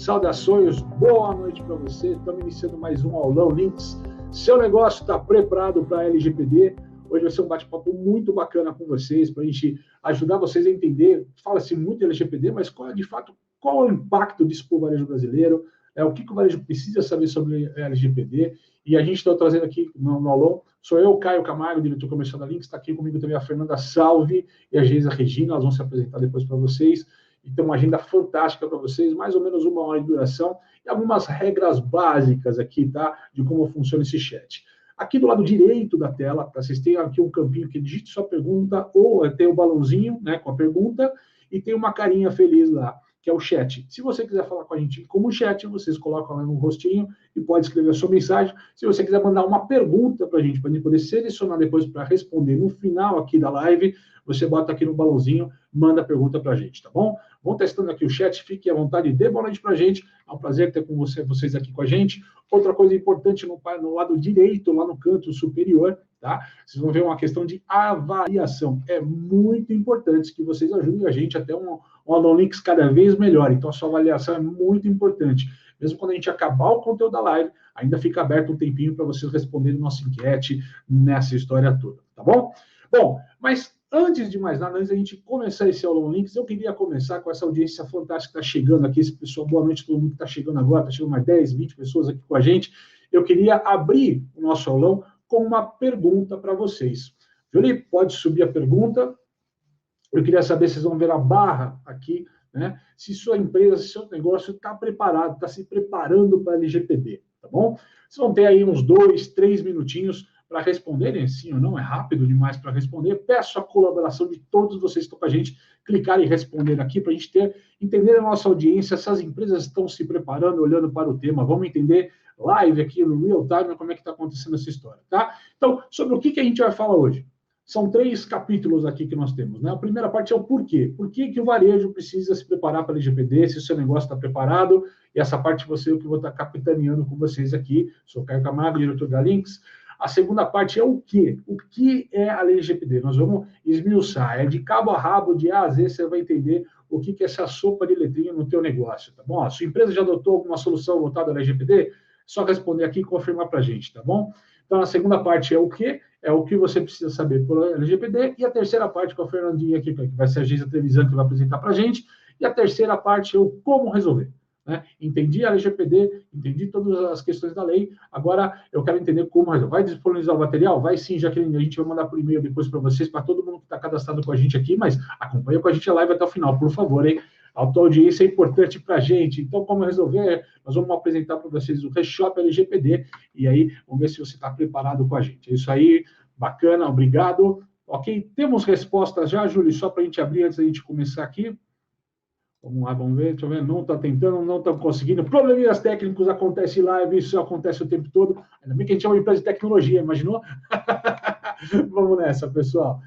Saudações, boa noite para você. Estamos iniciando mais um aulão Links. Seu negócio está preparado para a LGPD? Hoje vai ser um bate-papo muito bacana com vocês, para a gente ajudar vocês a entender. Fala-se muito de LGPD, mas de fato, qual é o impacto disso para o varejo brasileiro? O que o varejo precisa saber sobre a LGPD? E a gente está trazendo aqui no aulão, sou eu, Caio Camargo, diretor comercial da Links, está aqui comigo também a Fernanda Salve e a Geisa Regina, elas vão se apresentar depois para vocês. Então, uma agenda fantástica para vocês, mais ou menos 1 hora de duração, e algumas regras básicas aqui, tá? De como funciona esse chat. Aqui do lado direito da tela, tá? Vocês têm aqui um campinho que digite sua pergunta, ou tem o balãozinho, né, com a pergunta, e tem uma carinha feliz lá, que é o chat. Se você quiser falar com a gente como chat, vocês colocam lá no rostinho e pode escrever a sua mensagem. Se você quiser mandar uma pergunta para a gente poder selecionar depois para responder no final aqui da live, você bota aqui no balãozinho, manda a pergunta para a gente, tá bom? Vão testando aqui o chat, fiquem à vontade, dê boa noite para a gente. É um prazer ter com vocês aqui com a gente. Outra coisa importante no lado direito, lá no canto superior, tá? Vocês vão ver uma questão de avaliação. É muito importante que vocês ajudem a gente até um aulão Links cada vez melhor. Então, a sua avaliação é muito importante. Mesmo quando a gente acabar o conteúdo da live, ainda fica aberto um tempinho para vocês responderem nossa enquete nessa história toda, tá bom? Bom, mas antes de mais nada, antes da gente começar esse aulão Links, eu queria começar com essa audiência fantástica que está chegando aqui, esse pessoal, boa noite, todo mundo que está chegando agora, está chegando mais 10, 20 pessoas aqui com a gente. Eu queria abrir o nosso aulão com uma pergunta para vocês. Jolie, pode subir a pergunta. Eu queria saber se vocês vão ver a barra aqui, né? Se sua empresa, se seu negócio está preparado, está se preparando para a LGPD, tá bom? Vocês vão ter aí uns 2, 3 minutinhos para responderem, sim ou não, é rápido demais para responder. Peço a colaboração de todos vocês que estão com a gente, clicar e responder aqui, para a gente entender a nossa audiência, se as empresas estão se preparando, olhando para o tema. Vamos entender live aqui no real time, como é que está acontecendo essa história, tá? Então, sobre o que a gente vai falar hoje? São 3 capítulos aqui que nós temos, né? A primeira parte é o porquê. Por que o varejo precisa se preparar para a LGPD, se o seu negócio está preparado, e essa parte você eu que vou estar capitaneando com vocês aqui. Sou Caio Camargo, diretor da Links. A segunda parte é o quê? O que é a LGPD? Nós vamos esmiuçar. É de cabo a rabo, de A a Z, você vai entender o que é essa sopa de letrinha no teu negócio, tá bom? A sua empresa já adotou alguma solução voltada à LGPD? Só responder aqui e confirmar para a gente, tá bom? Então, a segunda parte é o quê? É o que você precisa saber pela LGPD. E a terceira parte com a Fernandinha aqui, que vai ser a Geisa Trevisan que vai apresentar para a gente. E a terceira parte é o como resolver. Né? Entendi a LGPD, entendi todas as questões da lei, agora eu quero entender como resolver. Vai disponibilizar o material? Vai sim, Jaqueline, a gente vai mandar por e-mail depois para vocês, para todo mundo que está cadastrado com a gente aqui, mas acompanha com a gente a live até o final, por favor, hein? A tua audiência é importante para a gente, então como resolver? Nós vamos apresentar para vocês o Reshop LGPD, e aí vamos ver se você está preparado com a gente. É isso aí, bacana, obrigado. Ok, temos respostas já, Júlio, só para a gente abrir antes da gente começar aqui. Vamos lá, vamos ver, deixa eu ver, não está tentando, não está conseguindo. Probleminhas técnicos acontecem em live, isso acontece o tempo todo. Ainda bem que a gente é uma empresa de tecnologia, imaginou? Vamos nessa, pessoal.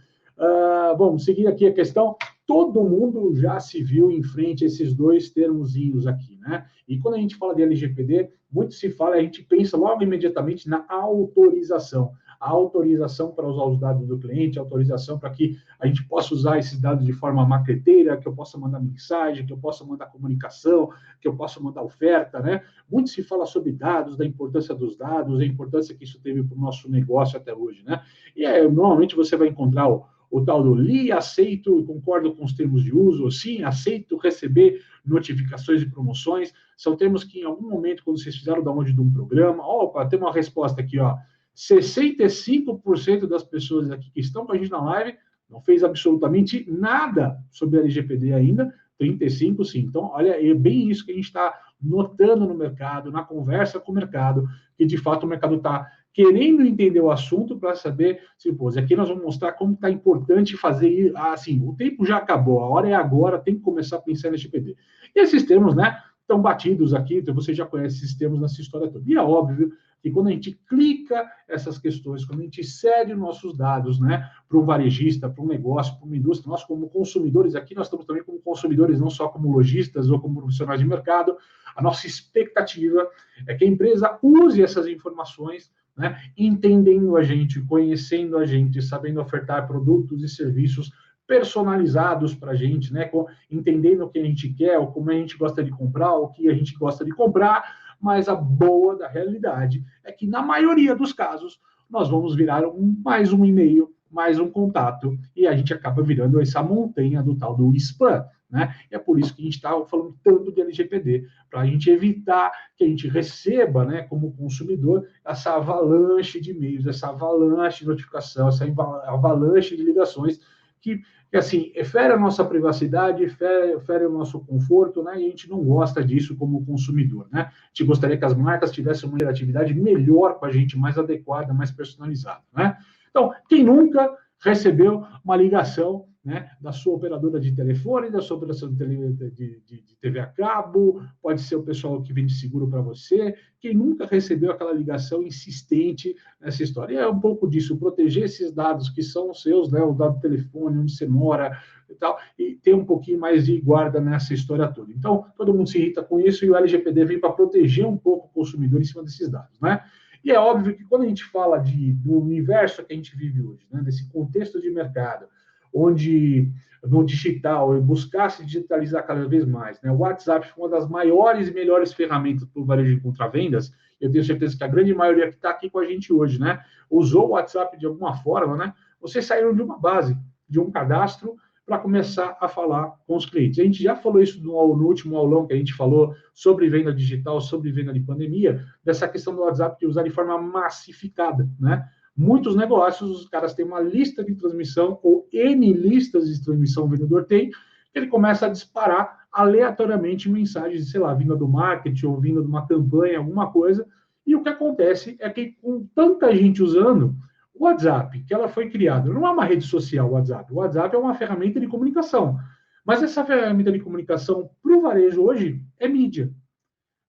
Vamos seguir aqui a questão. Todo mundo já se viu em frente a esses 2 termozinhos aqui, né? E quando a gente fala de LGPD, muito se fala, a gente pensa logo imediatamente na autorização. A autorização para usar os dados do cliente, a autorização para que a gente possa usar esses dados de forma marqueteira, que eu possa mandar mensagem, que eu possa mandar comunicação, que eu possa mandar oferta, né? Muito se fala sobre dados, da importância dos dados, a importância que isso teve para o nosso negócio até hoje, né? E normalmente você vai encontrar o tal do li, aceito e concordo com os termos de uso, sim, aceito receber notificações e promoções, são termos que em algum momento, quando vocês fizeram o download de um programa, opa, tem uma resposta aqui, ó, 65% das pessoas aqui que estão com a gente na live não fez absolutamente nada sobre a LGPD ainda, 35% sim. Então, olha, é bem isso que a gente está notando no mercado, na conversa com o mercado, que de fato o mercado está querendo entender o assunto para saber se, pô, aqui nós vamos mostrar como está importante fazer, assim, o tempo já acabou, a hora é agora, tem que começar a pensar em LGPD. E esses termos, né, estão batidos aqui, então você já conhece esses termos nessa história toda. E é óbvio que quando a gente clica essas questões, quando a gente cede nossos dados, né, para um varejista, para um negócio, para uma indústria, nós como consumidores aqui, nós estamos também como consumidores, não só como lojistas ou como profissionais de mercado, a nossa expectativa é que a empresa use essas informações, né, entendendo a gente, conhecendo a gente, sabendo ofertar produtos e serviços personalizados para a gente, né? Entendendo o que a gente quer, ou como a gente gosta de comprar, o que a gente gosta de comprar, mas a boa da realidade é que, na maioria dos casos, nós vamos virar mais um e-mail, mais um contato, e a gente acaba virando essa montanha do tal do spam, né? E é por isso que a gente está falando tanto de LGPD, para a gente evitar que a gente receba, né, como consumidor, essa avalanche de e-mails, essa avalanche de notificação, essa avalanche de ligações que assim, fere a nossa privacidade, fere o nosso conforto, né? E a gente não gosta disso como consumidor, né? A gente gostaria que as marcas tivessem uma interatividade melhor com a gente, mais adequada, mais personalizada, né? Então, quem nunca recebeu uma ligação, né, da sua operadora de telefone, da sua operação de TV a cabo, pode ser o pessoal que vende seguro para você, quem nunca recebeu aquela ligação insistente nessa história? E é um pouco disso, proteger esses dados que são seus, né, o dado do telefone, onde você mora e tal, e ter um pouquinho mais de guarda nessa história toda. Então, todo mundo se irrita com isso e o LGPD vem para proteger um pouco o consumidor em cima desses dados, né? E é óbvio que quando a gente fala do universo que a gente vive hoje, né, desse contexto de mercado, onde no digital, buscar se digitalizar cada vez mais, né? O WhatsApp foi uma das maiores e melhores ferramentas para o varejo de contravendas. Eu tenho certeza que a grande maioria que está aqui com a gente hoje, né, usou o WhatsApp de alguma forma, né? Vocês saíram de uma base, de um cadastro, para começar a falar com os clientes. A gente já falou isso no último aulão que a gente falou sobre venda digital, sobre venda de pandemia, dessa questão do WhatsApp de usar de forma massificada, né? Muitos negócios, os caras têm uma lista de transmissão, ou N listas de transmissão o vendedor tem, ele começa a disparar aleatoriamente mensagens, sei lá, vinda do marketing ou vinda de uma campanha, alguma coisa, e o que acontece é que com tanta gente usando, o WhatsApp, que ela foi criada, não é uma rede social o WhatsApp é uma ferramenta de comunicação, mas essa ferramenta de comunicação para o varejo hoje é mídia,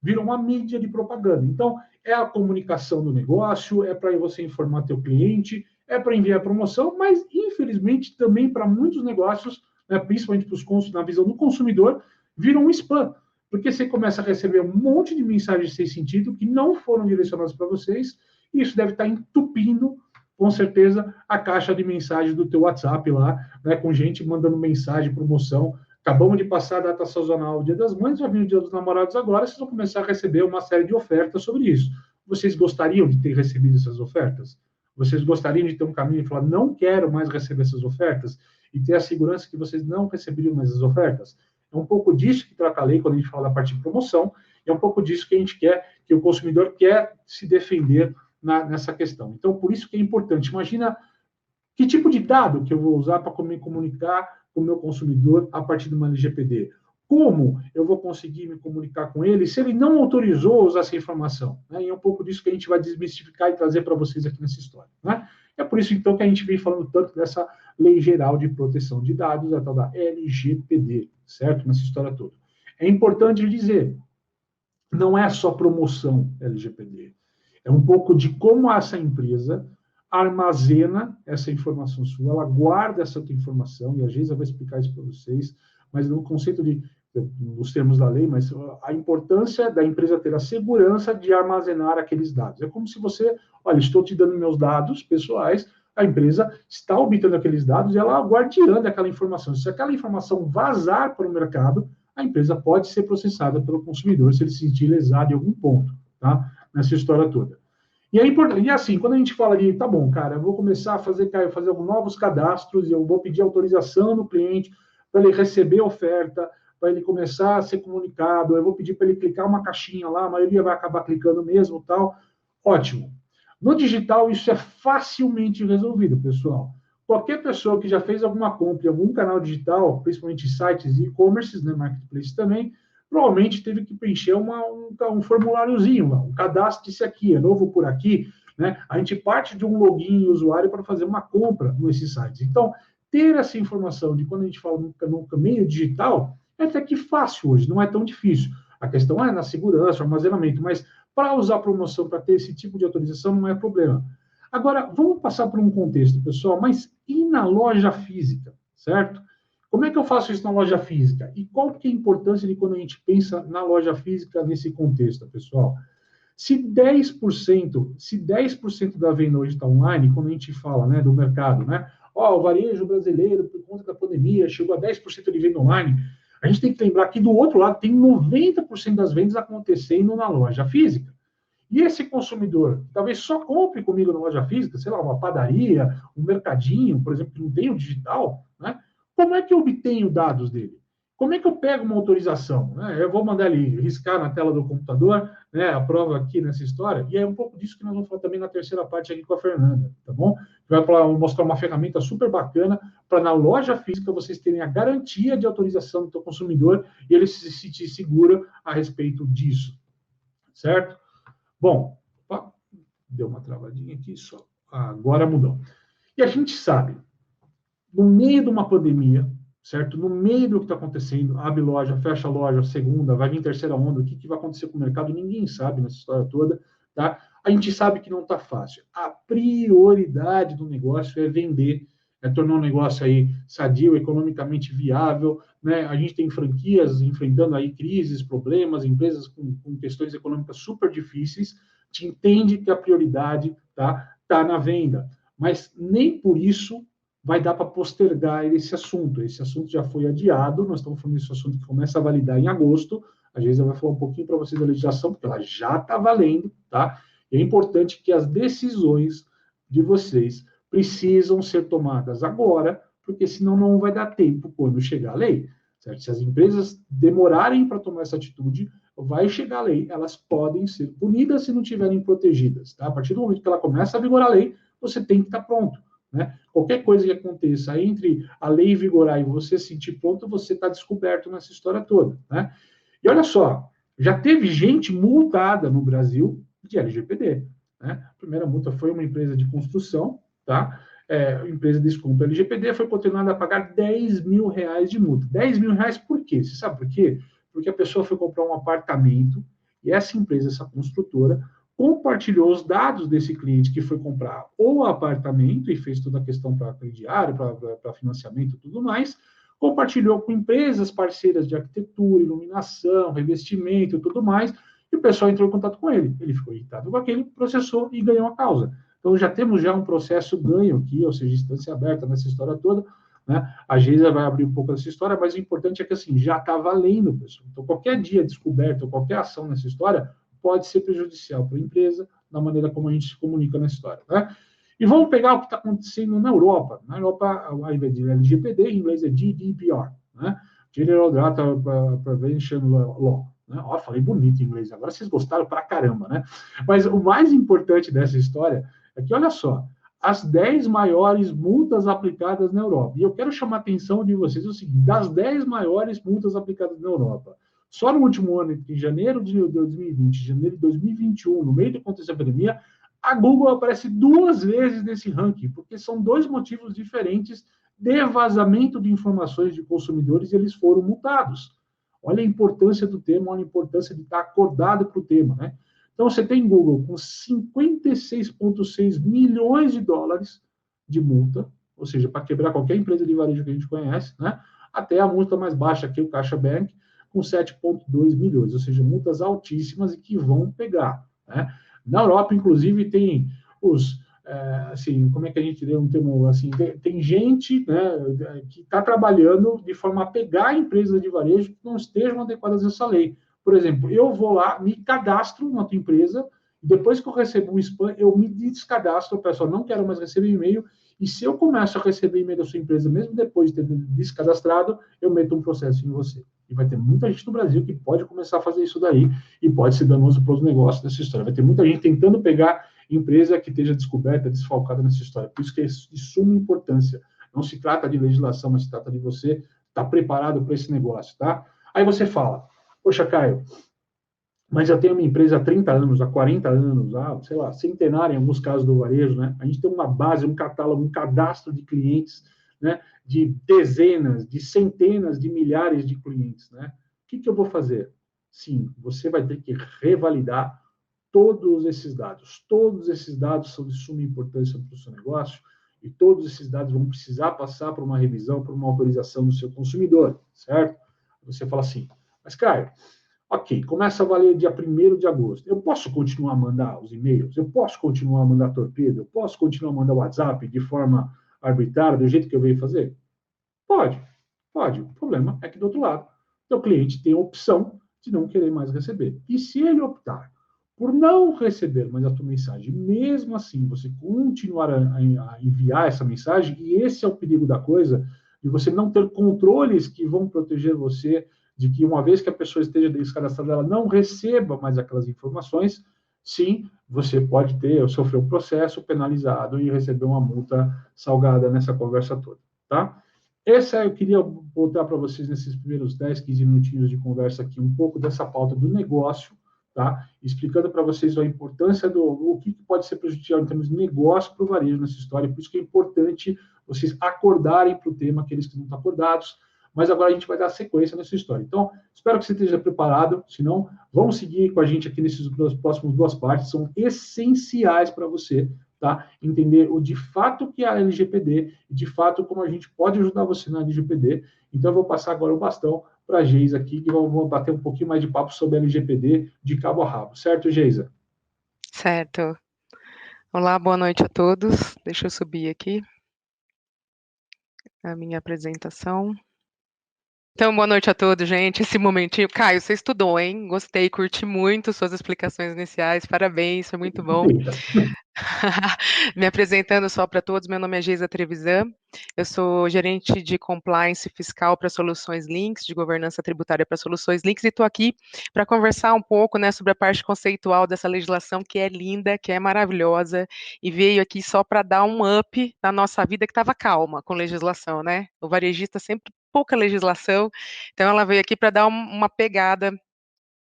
virou uma mídia de propaganda. Então, é a comunicação do negócio, é para você informar teu cliente, é para enviar promoção, mas, infelizmente, também para muitos negócios, né, principalmente para os na visão do consumidor, viram um spam. Porque você começa a receber um monte de mensagens sem sentido que não foram direcionadas para vocês, e isso deve estar entupindo, com certeza, a caixa de mensagens do teu WhatsApp lá, né, com gente mandando mensagem, promoção. Acabamos de passar a data sazonal, o Dia das Mães, vai vir o Dia dos Namorados agora, vocês vão começar a receber uma série de ofertas sobre isso. Vocês gostariam de ter recebido essas ofertas? Vocês gostariam de ter um caminho e falar, não quero mais receber essas ofertas? E ter a segurança que vocês não receberiam mais as ofertas? É um pouco disso que trata a lei quando a gente fala da parte de promoção, e é um pouco disso que a gente quer, que o consumidor quer se defender nessa questão. Então, por isso que é importante. Imagina que tipo de dado que eu vou usar para me comunicar com o meu consumidor a partir de uma LGPD? Como eu vou conseguir me comunicar com ele se ele não autorizou a usar essa informação? Né? E é um pouco disso que a gente vai desmistificar e trazer para vocês aqui nessa história. Né? É por isso, então, que a gente vem falando tanto dessa Lei Geral de Proteção de Dados, a tal da LGPD, certo? Nessa história toda. É importante dizer, não é só promoção LGPD. É um pouco de como essa empresa armazena essa informação sua, ela guarda essa tua informação, e a Geisa vai explicar isso para vocês, mas no conceito nos termos da lei, mas a importância da empresa ter a segurança de armazenar aqueles dados. É como se você, olha, estou te dando meus dados pessoais, a empresa está obtendo aqueles dados e ela é guardiã daquela informação. Se aquela informação vazar para o mercado, a empresa pode ser processada pelo consumidor se ele se sentir lesado em algum ponto, tá? Nessa história toda. E é importante, e assim, quando a gente fala de, tá bom, cara, eu vou começar a fazer novos cadastros, e eu vou pedir autorização no cliente para ele receber a oferta, para ele começar a ser comunicado, eu vou pedir para ele clicar uma caixinha lá, a maioria vai acabar clicando mesmo, tal. Ótimo. No digital, isso é facilmente resolvido, pessoal. Qualquer pessoa que já fez alguma compra em algum canal digital, principalmente sites e e-commerces, né, marketplace também, provavelmente teve que preencher um formuláriozinho, um cadastro desse aqui, é novo por aqui, né? A gente parte de um login usuário para fazer uma compra nesses sites. Então, ter essa informação de quando a gente fala no caminho digital, é até que fácil hoje, não é tão difícil. A questão é na segurança, armazenamento, mas para usar promoção, para ter esse tipo de autorização, não é problema. Agora, vamos passar por um contexto, pessoal, mas e na loja física, certo? Como é que eu faço isso na loja física? E qual que é a importância de quando a gente pensa na loja física nesse contexto, pessoal? Se 10% da venda hoje está online, quando a gente fala, né, do mercado, né, ó, o varejo brasileiro, por conta da pandemia, chegou a 10% de venda online. A gente tem que lembrar que do outro lado tem 90% das vendas acontecendo na loja física. E esse consumidor, talvez só compre comigo na loja física, sei lá, uma padaria, um mercadinho, por exemplo, que não tem o digital, né? Como é que eu obtenho dados dele? Como é que eu pego uma autorização? Né? Eu vou mandar ele riscar na tela do computador, né, a prova aqui nessa história, e é um pouco disso que nós vamos falar também na terceira parte aqui com a Fernanda, tá bom? Vai mostrar uma ferramenta super bacana para na loja física vocês terem a garantia de autorização do seu consumidor e ele se sentir seguro a respeito disso, certo? Bom, opa, deu uma travadinha aqui só. Agora mudou. E a gente sabe, no meio de uma pandemia, certo? No meio do que está acontecendo, abre loja, fecha loja, segunda, vai vir terceira onda, o que vai acontecer com o mercado? Ninguém sabe nessa história toda, tá? A gente sabe que não está fácil. A prioridade do negócio é vender, é tornar um negócio aí sadio, economicamente viável, né? A gente tem franquias enfrentando aí crises, problemas, empresas com questões econômicas super difíceis. A gente entende que a prioridade tá na venda, mas nem por isso vai dar para postergar esse assunto. Esse assunto já foi adiado, nós estamos falando desse assunto que começa a validar em agosto. A Geisa vai falar um pouquinho para vocês da legislação, porque ela já está valendo, tá? E é importante que as decisões de vocês precisam ser tomadas agora, porque senão não vai dar tempo quando chegar a lei, certo? Se as empresas demorarem para tomar essa atitude, vai chegar a lei, elas podem ser punidas se não estiverem protegidas, tá? A partir do momento que ela começa a vigorar a lei, você tem que estar pronto. Né? Qualquer coisa que aconteça entre a lei vigorar e você se sentir pronto, você está descoberto nessa história toda. Né? E olha só, já teve gente multada no Brasil de LGPD. Né? A primeira multa foi uma empresa de construção, tá? Empresa de desconto LGPD, foi condenada a pagar R$10 mil de multa. R$10 mil por quê? Você sabe por quê? Porque a pessoa foi comprar um apartamento e essa empresa, essa construtora, compartilhou os dados desse cliente que foi comprar o apartamento e fez toda a questão para crediário, para financiamento e tudo mais, compartilhou com empresas parceiras de arquitetura, iluminação, revestimento e tudo mais, e o pessoal entrou em contato com ele. Ele ficou irritado com aquele, processou e ganhou a causa. Então, já temos um processo ganho aqui, ou seja, instância aberta nessa história toda, né? A Geisa vai abrir um pouco dessa história, mas o importante é que, assim, já está valendo, pessoal. Então, qualquer dia descoberto, qualquer ação nessa história, pode ser prejudicial para a empresa, da maneira como a gente se comunica na história. Né? E vamos pegar o que está acontecendo na Europa. Na Europa, ao invés de LGPD, em inglês é GDPR, né? General Data Prevention Law. Né? Ó, falei bonito em inglês, agora vocês gostaram pra caramba, né? Mas o mais importante dessa história é que, olha só, as 10 maiores multas aplicadas na Europa. E eu quero chamar a atenção de vocês o seguinte, das 10 maiores multas aplicadas na Europa, só no último ano, entre janeiro de 2020 e janeiro de 2021, no meio de acontecer a pandemia, a Google aparece 2 vezes nesse ranking, porque são 2 motivos diferentes de vazamento de informações de consumidores e eles foram multados. Olha a importância do tema, olha a importância de estar acordado para o tema, né? Então, você tem Google com 56,6 milhões de dólares de multa, ou seja, para quebrar qualquer empresa de varejo que a gente conhece, né? Até a multa mais baixa aqui, o CaixaBank, com 7,2 milhões, ou seja, multas altíssimas e que vão pegar. Né? Na Europa, inclusive, tem os, assim, como é que a gente deu um termo, assim, tem gente, né, que está trabalhando de forma a pegar empresas de varejo que não estejam adequadas a essa lei. Por exemplo, eu vou lá, me cadastro na tua empresa, depois que eu recebo um spam, eu me descadastro, pessoal, não quero mais receber e-mail, e se eu começo a receber e-mail da sua empresa, mesmo depois de ter descadastrado, eu meto um processo em você. E vai ter muita gente no Brasil que pode começar a fazer isso daí e pode ser danoso para os negócios dessa história. Vai ter muita gente tentando pegar empresa que esteja descoberta, desfalcada nessa história. Por isso que é de suma importância. Não se trata de legislação, mas se trata de você estar preparado para esse negócio, tá? Aí você fala, poxa, Caio, mas eu tenho uma empresa há 30 anos, há 40 anos, sei lá, centenária em alguns casos do varejo, né? A gente tem uma base, um catálogo, um cadastro de clientes, né? De dezenas, de centenas de milhares de clientes, né? O que eu vou fazer? Sim, você vai ter que revalidar todos esses dados. Todos esses dados são de suma importância para o seu negócio e todos esses dados vão precisar passar por uma revisão, por uma autorização do seu consumidor, certo? Você fala assim, mas, Caio, ok, começa a valer dia 1º de agosto. Eu posso continuar a mandar os e-mails? Eu posso continuar a mandar torpedo? Eu posso continuar a mandar WhatsApp de forma arbitrária, do jeito que eu venho fazer? Pode, pode. O problema é que do outro lado, o cliente tem a opção de não querer mais receber. E se ele optar por não receber mais a tua mensagem, mesmo assim você continuar a enviar essa mensagem, e esse é o perigo da coisa, de você não ter controles que vão proteger você, de que uma vez que a pessoa esteja descadastrada, ela não receba mais aquelas informações, sim, você pode sofrer um processo penalizado e receber uma multa salgada nessa conversa toda, tá? Essa eu queria botar para vocês nesses primeiros 10, 15 minutinhos de conversa aqui, um pouco dessa pauta do negócio, tá? Explicando para vocês a importância o que pode ser prejudicial em termos de negócio para o varejo nessa história, por isso que é importante vocês acordarem para o tema, aqueles que não estão acordados, mas agora a gente vai dar sequência nessa história. Então, espero que você esteja preparado, se não, vamos seguir com a gente aqui nesses próximos duas partes, são essenciais para você, tá? Entender o de fato que é a LGPD e de fato como a gente pode ajudar você na LGPD. Então eu vou passar agora o bastão para a Geisa aqui, que vamos bater um pouquinho mais de papo sobre a LGPD de cabo a rabo. Certo, Geisa? Certo. Olá, boa noite a todos. Deixa eu subir aqui a minha apresentação. Então, boa noite a todos, gente. Esse momentinho. Caio, você estudou, hein? Gostei, curti muito suas explicações iniciais. Parabéns, foi muito bom. Me apresentando só para todos, meu nome é Geisa Trevisan, eu sou gerente de compliance fiscal para Soluções Links, de governança tributária para Soluções Links, e estou aqui para conversar um pouco, né, sobre a parte conceitual dessa legislação que é linda, que é maravilhosa, e veio aqui só para dar um up na nossa vida que estava calma com legislação, né? O varejista sempre pouca legislação, então ela veio aqui para dar uma pegada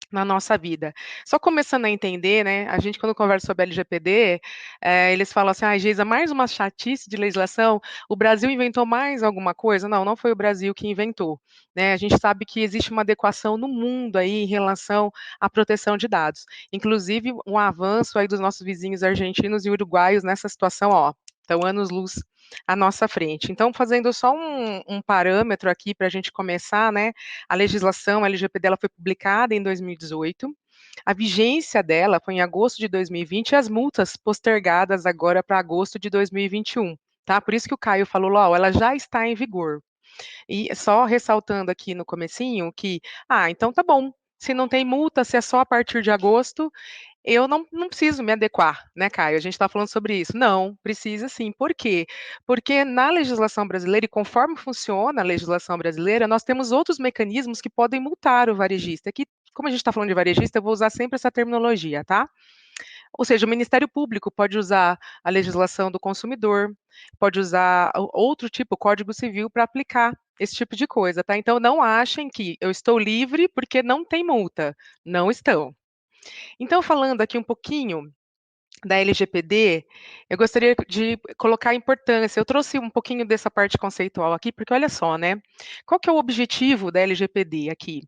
na nossa vida. Só começando a entender, né, a gente quando conversa sobre LGPD, eles falam assim, Geisa, mais uma chatice de legislação, o Brasil inventou mais alguma coisa? Não, não foi o Brasil que inventou, né, a gente sabe que existe uma adequação no mundo aí em relação à proteção de dados, inclusive um avanço aí dos nossos vizinhos argentinos e uruguaios nessa situação, ó, estão anos-luz à nossa frente. Então, fazendo só um parâmetro aqui para a gente começar, né, a legislação LGPD ela foi publicada em 2018, a vigência dela foi em agosto de 2020 e as multas postergadas agora para agosto de 2021, tá? Por isso que o Caio falou, ó, ela já está em vigor. E só ressaltando aqui no comecinho que, então tá bom, se não tem multa, se é só a partir de agosto, eu não preciso me adequar, né, Caio? A gente está falando sobre isso. Não, precisa sim. Por quê? Porque na legislação brasileira, e conforme funciona a legislação brasileira, nós temos outros mecanismos que podem multar o varejista. Que, como a gente está falando de varejista, eu vou usar sempre essa terminologia, tá? Ou seja, o Ministério Público pode usar a legislação do consumidor, pode usar outro tipo, o Código Civil, para aplicar esse tipo de coisa, tá? Então, não achem que eu estou livre porque não tem multa. Não estão. Então, falando aqui um pouquinho da LGPD, eu gostaria de colocar a importância. Eu trouxe um pouquinho dessa parte conceitual aqui, porque olha só, né? Qual que é o objetivo da LGPD aqui?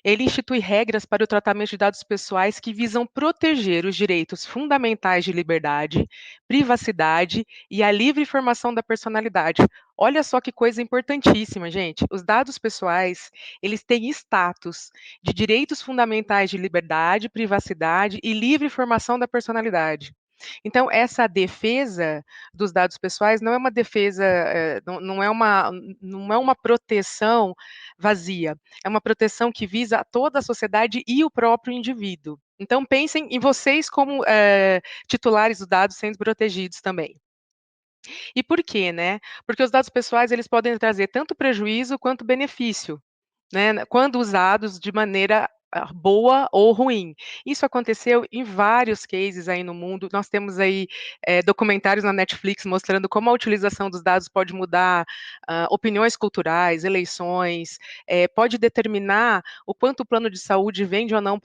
Ele institui regras para o tratamento de dados pessoais que visam proteger os direitos fundamentais de liberdade, privacidade e a livre informação da personalidade. Olha só que coisa importantíssima, gente. Os dados pessoais, eles têm status de direitos fundamentais de liberdade, privacidade e livre informação da personalidade. Então, essa defesa dos dados pessoais não é uma defesa, não é uma proteção vazia, é uma proteção que visa toda a sociedade e o próprio indivíduo. Então, pensem em vocês como titulares dos dados sendo protegidos também. E por quê, né? Porque os dados pessoais eles podem trazer tanto prejuízo quanto benefício, né? Quando usados de maneira boa ou ruim. Isso aconteceu em vários cases aí no mundo. Nós temos aí documentários na Netflix mostrando como a utilização dos dados pode mudar opiniões culturais, eleições, pode determinar o quanto o plano de saúde vende ou não,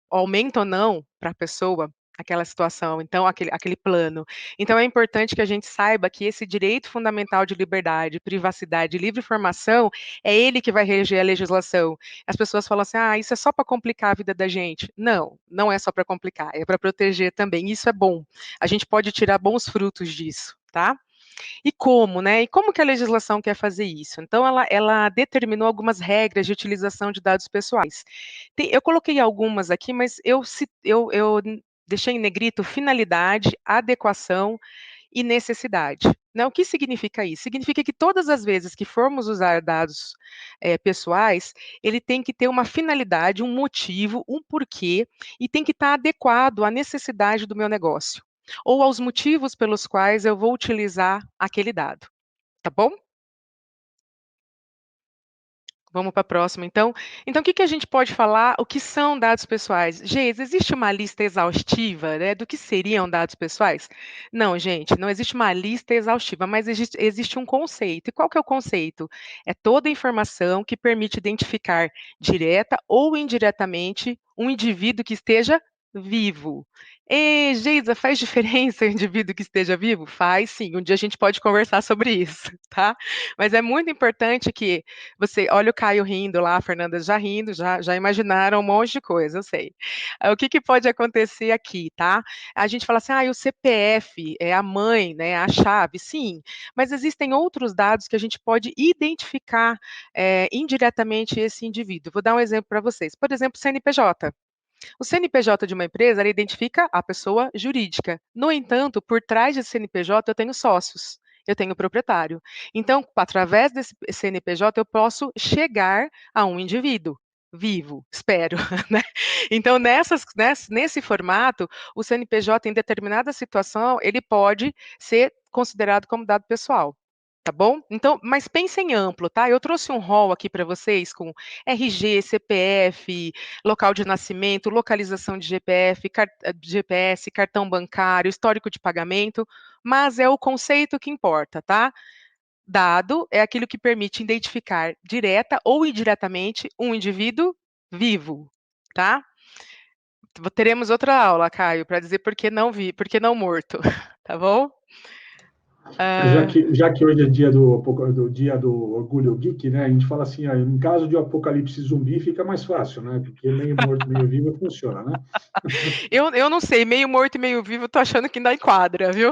aumenta ou não para a pessoa aquela situação, então aquele plano. Então é importante que a gente saiba que esse direito fundamental de liberdade, privacidade e livre informação é ele que vai reger a legislação. As pessoas falam assim, isso é só para complicar a vida da gente. Não, não é só para complicar, é para proteger também. Isso é bom. A gente pode tirar bons frutos disso, tá? E como, né? E como que a legislação quer fazer isso? Então, ela determinou algumas regras de utilização de dados pessoais. Eu coloquei algumas aqui, mas eu deixei em negrito finalidade, adequação e necessidade. Né? O que significa isso? Significa que todas as vezes que formos usar dados pessoais, ele tem que ter uma finalidade, um motivo, um porquê, e tem que estar adequado à necessidade do meu negócio, ou aos motivos pelos quais eu vou utilizar aquele dado. Tá bom? Vamos para a próxima, então. Então, o que que a gente pode falar? O que são dados pessoais? Geis, existe uma lista exaustiva, né, do que seriam dados pessoais? Não, gente, não existe uma lista exaustiva, mas existe um conceito. E qual que é o conceito? É toda informação que permite identificar direta ou indiretamente um indivíduo que esteja vivo. E, Geisa, faz diferença o indivíduo que esteja vivo? Faz sim. Um dia a gente pode conversar sobre isso, tá? Mas é muito importante que você olha o Caio rindo lá, a Fernanda já rindo, já imaginaram um monte de coisa, eu sei. O que que pode acontecer aqui, tá? A gente fala assim: "Ah, o CPF é a mãe, né, a chave", sim, mas existem outros dados que a gente pode identificar, indiretamente esse indivíduo. Vou dar um exemplo para vocês, por exemplo, CNPJ. O CNPJ de uma empresa, ela identifica a pessoa jurídica. No entanto, por trás desse CNPJ, eu tenho sócios, eu tenho proprietário. Então, através desse CNPJ, eu posso chegar a um indivíduo vivo, espero, né? Então, nesse formato, o CNPJ, em determinada situação, ele pode ser considerado como dado pessoal. Tá bom? Então, mas pensem amplo, tá? Eu trouxe um rol aqui para vocês com RG, CPF, local de nascimento, localização de GPF, GPS, cartão bancário, histórico de pagamento, mas é o conceito que importa, tá? Dado é aquilo que permite identificar direta ou indiretamente um indivíduo vivo, tá? Teremos outra aula, Caio, para dizer por que não morto, tá bom? Já que hoje é dia do orgulho geek, né? A gente fala assim, ó, em caso de um apocalipse zumbi fica mais fácil, né? Porque meio morto, meio vivo funciona, né? Eu não sei, meio morto e meio vivo, tô achando que ainda enquadra, viu?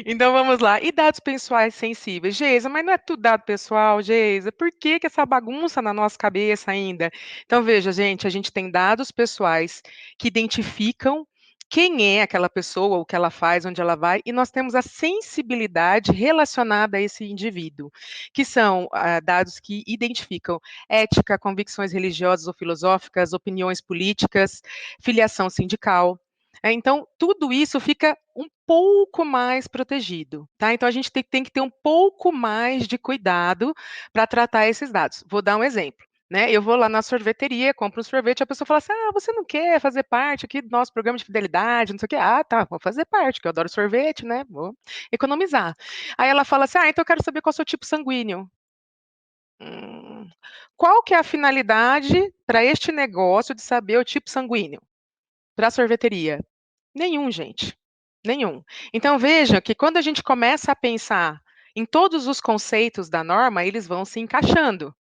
Então vamos lá. E dados pessoais sensíveis? Geisa, mas não é tudo dado pessoal, Geisa? Por que que essa bagunça na nossa cabeça ainda? Então veja, gente, a gente tem dados pessoais que identificam quem é aquela pessoa, o que ela faz, onde ela vai, e nós temos a sensibilidade relacionada a esse indivíduo, que são dados que identificam ética, convicções religiosas ou filosóficas, opiniões políticas, filiação sindical. Então, tudo isso fica um pouco mais protegido, tá? Então, a gente tem que ter um pouco mais de cuidado para tratar esses dados. Vou dar um exemplo. Né, eu vou lá na sorveteria, compro um sorvete, a pessoa fala assim: "Ah, você não quer fazer parte aqui do nosso programa de fidelidade, não sei o quê". "Ah, tá, vou fazer parte, que eu adoro sorvete, né, vou economizar". Aí ela fala assim: "Ah, então eu quero saber qual é o seu tipo sanguíneo". Hum, qual que é a finalidade para este negócio de saber o tipo sanguíneo? Para a sorveteria? Nenhum, gente, nenhum. Então veja que quando a gente começa a pensar em todos os conceitos da norma, eles vão se encaixando.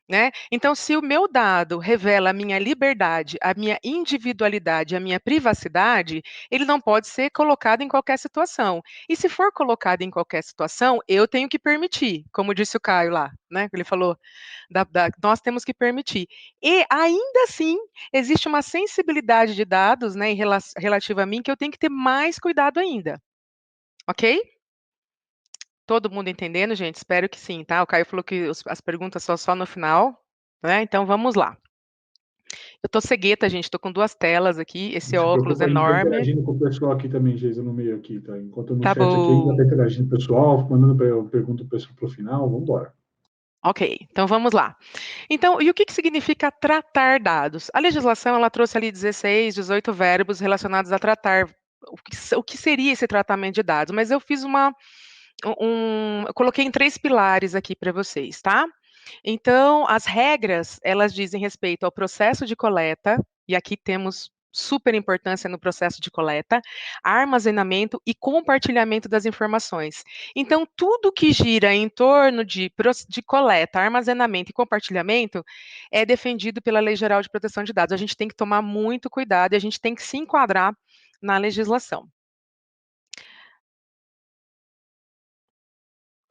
Né? Então, se o meu dado revela a minha liberdade, a minha individualidade, a minha privacidade, ele não pode ser colocado em qualquer situação. E se for colocado em qualquer situação, eu tenho que permitir, como disse o Caio lá, né? Ele falou, nós temos que permitir. E ainda assim, existe uma sensibilidade de dados, né, relativa a mim, que eu tenho que ter mais cuidado ainda. Ok? Todo mundo entendendo, gente? Espero que sim, tá? O Caio falou que as perguntas são só no final, né? Então vamos lá. Eu tô cegueta, gente, tô com duas telas aqui, esse Não se óculos preocupa, a gente está enorme. interagindo com o pessoal aqui também, Geisa, no meio aqui, tá? Enquanto no Tá chat aqui ainda está bom. interagindo com o pessoal, mandando pergunta para o final, vamos embora. Ok, então vamos lá. Então, e o que que significa tratar dados? A legislação, ela trouxe ali 16, 18 verbos relacionados a tratar. O que seria esse tratamento de dados? Mas eu fiz eu coloquei em 3 pilares aqui para vocês, tá? Então, as regras, elas dizem respeito ao processo de coleta, e aqui temos super importância no processo de coleta, armazenamento e compartilhamento das informações. Então, tudo que gira em torno de coleta, armazenamento e compartilhamento é defendido pela Lei Geral de Proteção de Dados. A gente tem que tomar muito cuidado e a gente tem que se enquadrar na legislação.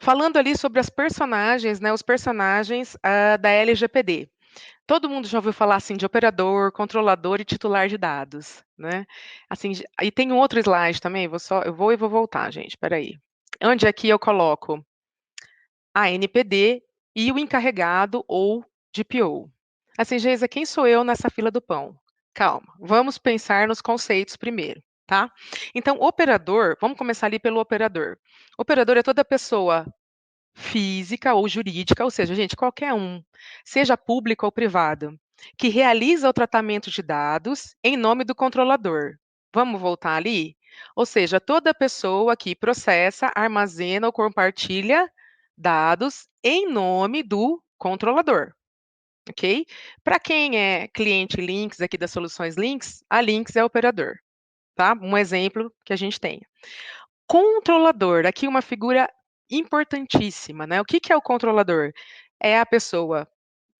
Falando ali sobre as personagens, né, os personagens da LGPD. Todo mundo já ouviu falar assim de operador, controlador e titular de dados, né? Assim, e tem um outro slide também, eu vou voltar, gente, espera aí. onde aqui eu coloco a NPD e o encarregado ou DPO. Assim, Geisa, quem sou eu nessa fila do pão? Calma, vamos pensar nos conceitos primeiro, tá? Então, operador, vamos começar ali pelo operador. Operador é toda pessoa física ou jurídica, ou seja, gente, qualquer um, seja público ou privado, que realiza o tratamento de dados em nome do controlador. Vamos voltar ali? Ou seja, toda pessoa que processa, armazena ou compartilha dados em nome do controlador, ok? Para quem é cliente Lynx aqui das soluções Lynx, a Lynx é operador, tá? Um exemplo que a gente tem. Controlador, aqui uma figura importantíssima, né? O que que é o controlador? É a pessoa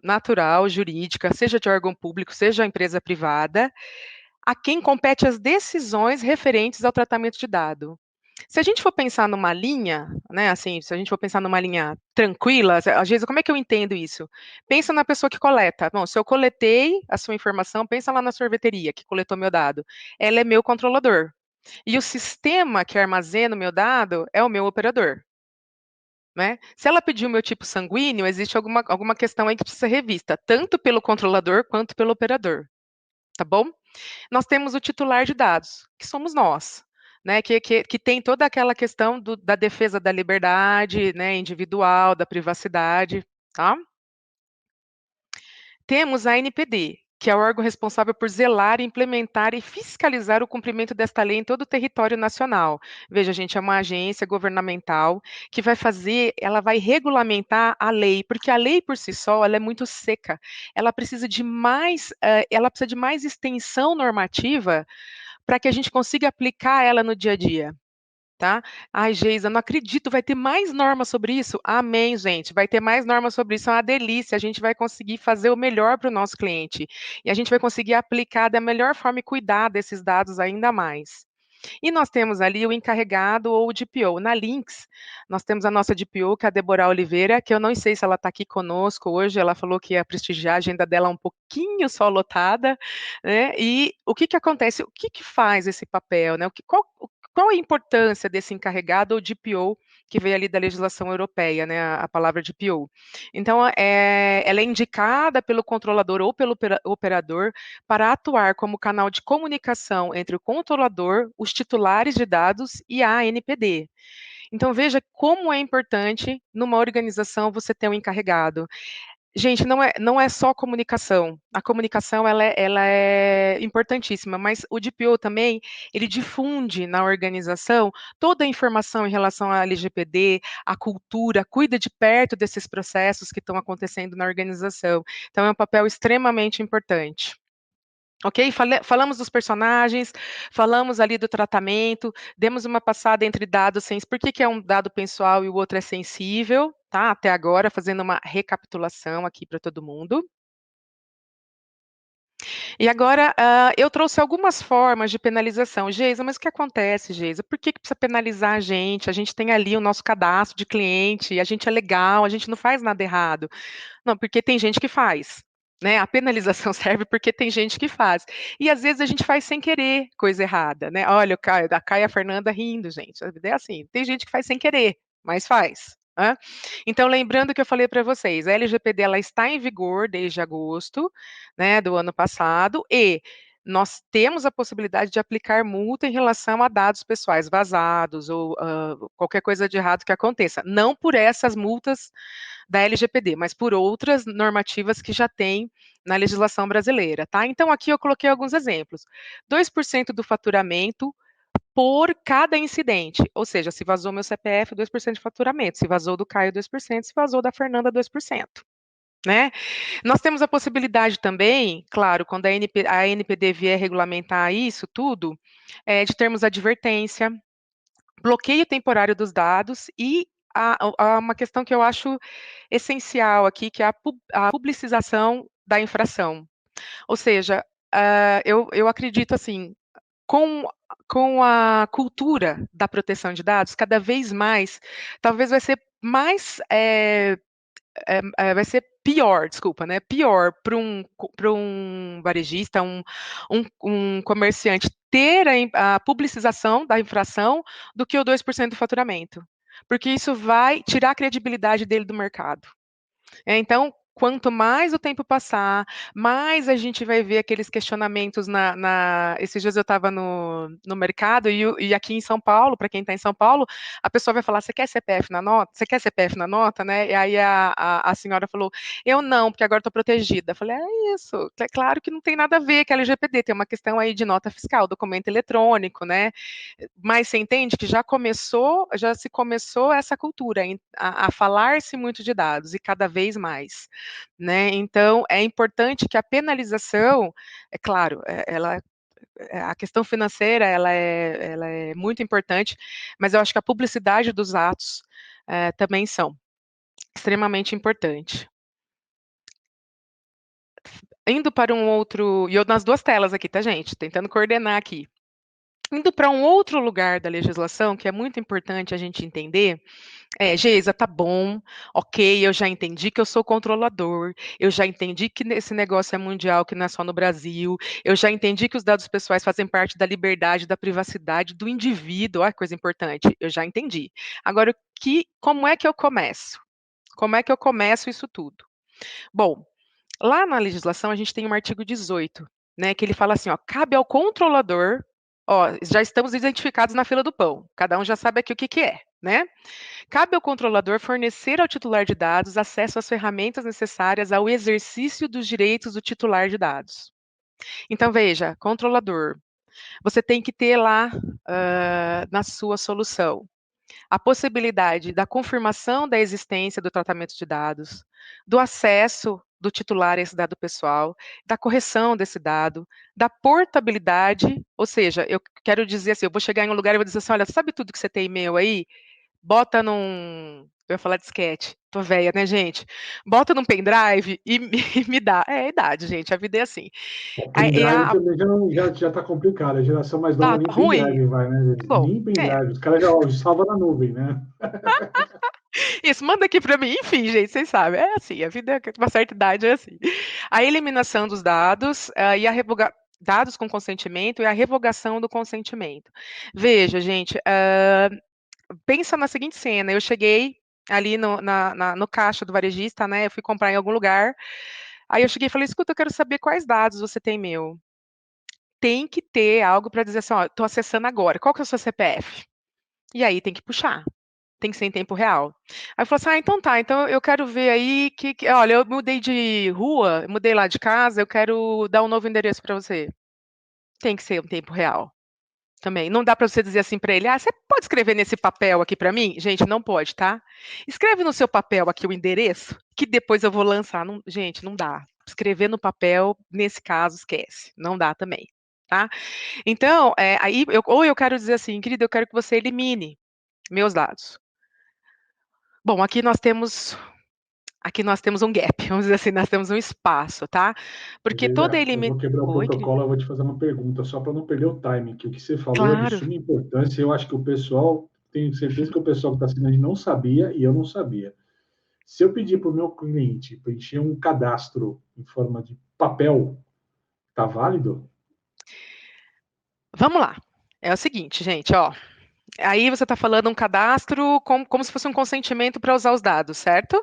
natural, jurídica, seja de órgão público, seja empresa privada, a quem compete as decisões referentes ao tratamento de dado. Se a gente for pensar numa linha, né, assim, se a gente for pensar numa linha tranquila, às vezes, como é que eu entendo isso? Pensa na pessoa que coleta. Bom, se eu coletei a sua informação, pensa lá na sorveteria que coletou meu dado. Ela é meu controlador. E o sistema que armazena o meu dado é o meu operador. Né? Se ela pedir o meu tipo sanguíneo, existe alguma questão aí que precisa ser revista, tanto pelo controlador quanto pelo operador. Tá bom? Nós temos o titular de dados, que somos nós. Né, que tem toda aquela questão da defesa da liberdade, né, individual, da privacidade, tá? Temos a ANPD, que é o órgão responsável por zelar, implementar e fiscalizar o cumprimento desta lei em todo o território nacional. Veja, gente, é uma agência governamental que ela vai regulamentar a lei, porque a lei por si só, ela é muito seca. Ela precisa de mais extensão normativa para que a gente consiga aplicar ela no dia a dia. Tá? Ai, Geisa, não acredito, vai ter mais normas sobre isso? Amém, gente, vai ter mais normas sobre isso, é uma delícia, a gente vai conseguir fazer o melhor para o nosso cliente, e a gente vai conseguir aplicar da melhor forma e cuidar desses dados ainda mais. E nós temos ali o encarregado ou o DPO. Na Lynx, nós temos a nossa DPO, que é a Deborah Oliveira, que eu não sei se ela está aqui conosco hoje, ela falou que ia prestigiar a agenda dela um pouquinho só lotada, né? E o que que acontece? O que que faz esse papel, né? Qual a importância desse encarregado ou DPO que veio ali da legislação europeia, né, a palavra DPO? Então, ela é indicada pelo controlador ou pelo operador para atuar como canal de comunicação entre o controlador, os titulares de dados e a ANPD. Então, veja como é importante, numa organização, você ter um encarregado. Gente, não é só comunicação. A comunicação ela é importantíssima, mas o DPO também ele difunde na organização toda a informação em relação à LGPD, à cultura, cuida de perto desses processos que estão acontecendo na organização. Então, é um papel extremamente importante. Ok? Falamos dos personagens, falamos ali do tratamento, demos uma passada entre dados, por que é um dado pessoal e o outro é sensível, tá? Até agora, fazendo uma recapitulação aqui para todo mundo. E agora, eu trouxe algumas formas de penalização. Geisa, mas o que acontece, Geisa? Por que precisa penalizar a gente? A gente tem ali o nosso cadastro de cliente, a gente é legal, a gente não faz nada errado. Não, porque tem gente que faz. Né, a penalização serve porque tem gente que faz. E às vezes a gente faz sem querer coisa errada, né? Olha, a Caia Fernanda rindo, gente. A vida é assim, tem gente que faz sem querer, mas faz. Né? Então, lembrando que eu falei para vocês, a LGPD ela está em vigor desde agosto, né, do ano passado, e nós temos a possibilidade de aplicar multa em relação a dados pessoais vazados ou qualquer coisa de errado que aconteça. Não por essas multas da LGPD, mas por outras normativas que já tem na legislação brasileira, tá? Então, aqui eu coloquei alguns exemplos. 2% do faturamento por cada incidente, ou seja, se vazou meu CPF, 2% de faturamento, se vazou do Caio, 2%, se vazou da Fernanda, 2%. Né? Nós temos a possibilidade também, claro, quando a NPD vier regulamentar isso tudo, de termos advertência, bloqueio temporário dos dados e há uma questão que eu acho essencial aqui, que é a publicização da infração. Ou seja, eu acredito assim, com, com a cultura da proteção de dados, cada vez mais, talvez vai ser mais vai ser pior, desculpa, né? Pior para um varejista, um comerciante ter a publicização da infração do que o 2% do faturamento. porque isso vai tirar a credibilidade dele do mercado. Então, quanto mais o tempo passar, mais a gente vai ver aqueles questionamentos esses dias eu estava no mercado e aqui em São Paulo, para quem está em São Paulo, a pessoa vai falar, você quer CPF na nota? Você quer CPF na nota, né? E aí a senhora falou, eu não, porque agora estou protegida. Eu falei, é isso, é claro que não tem nada a ver com a LGPD, tem uma questão aí de nota fiscal, documento eletrônico, né? Mas você entende que já se começou essa cultura a falar-se muito de dados e cada vez mais, né? Então é importante que a penalização, é claro, a questão financeira ela é muito importante, mas eu acho que a publicidade dos atos também são extremamente importante. Indo para um outro, e eu nas duas telas aqui, tá, gente? Tentando coordenar aqui. Indo para um outro lugar da legislação, que é muito importante a gente entender, Geisa, tá bom, ok, eu já entendi que eu sou controlador, eu já entendi que esse negócio é mundial, que não é só no Brasil, eu já entendi que os dados pessoais fazem parte da liberdade, da privacidade do indivíduo, olha que coisa importante, eu já entendi. Agora, como é que eu começo? Como é que eu começo isso tudo? Bom, lá na legislação a gente tem um artigo 18, né, que ele fala assim, ó, cabe ao controlador, ó, já estamos identificados na fila do pão, cada um já sabe aqui o que que é, né? Cabe ao controlador fornecer ao titular de dados acesso às ferramentas necessárias ao exercício dos direitos do titular de dados. Então, veja, controlador, você tem que ter lá na sua solução a possibilidade da confirmação da existência do tratamento de dados, do acesso do titular a esse dado pessoal, da correção desse dado, da portabilidade, ou seja, eu quero dizer assim, eu vou chegar em um lugar e vou dizer assim, olha, sabe tudo que você tem e-mail aí? Bota num. Eu ia falar disquete, tô velha, né, gente? Bota num pendrive e me dá. É a idade, gente, a vida é assim. O Aí pendrive também já tá complicado. A geração mais nova tá nem ruim? pendrive vai, né? Que bom. Nem pendrive. Os caras já salvam na nuvem, né? Isso, manda aqui pra mim. Enfim, gente, vocês sabem. É assim, a vida, uma certa idade é assim. A eliminação dos dados e a dados com consentimento e a revogação do consentimento. Veja, gente, pensa na seguinte cena: eu cheguei ali no caixa do varejista, né? Eu fui comprar em algum lugar. Aí eu cheguei e falei: escuta, eu quero saber quais dados você tem meu. Tem que ter algo para dizer assim: ó, estou acessando agora. Qual que é o seu CPF? E aí tem que puxar. Tem que ser em tempo real. Aí eu falei assim: então tá, então eu quero ver aí olha, eu mudei de rua, mudei lá de casa, eu quero dar um novo endereço para você. Tem que ser em tempo real. Também. Não dá para você dizer assim para ele: você pode escrever nesse papel aqui para mim? Gente, não pode, tá? Escreve no seu papel aqui o endereço, que depois eu vou lançar. Não, gente, não dá. Escrever no papel, nesse caso, esquece. Não dá também, tá? Então, aí, ou eu quero dizer assim, querido, eu quero que você elimine meus dados. Bom, aqui nós temos um gap, vamos dizer assim, nós temos um espaço, tá? Porque toda Eu vou eliminação. quebrar o Oi, querido. protocolo, eu vou te fazer uma pergunta, só para não perder o timing, que o que você falou é de Claro. suma importância. Eu acho que o pessoal, tenho certeza que o pessoal que está assinando não sabia e eu não sabia. Se eu pedir para o meu cliente preencher um cadastro em forma de papel, tá válido? Vamos lá. É o seguinte, gente, ó. Aí você está falando um cadastro como se fosse um consentimento para usar os dados, certo?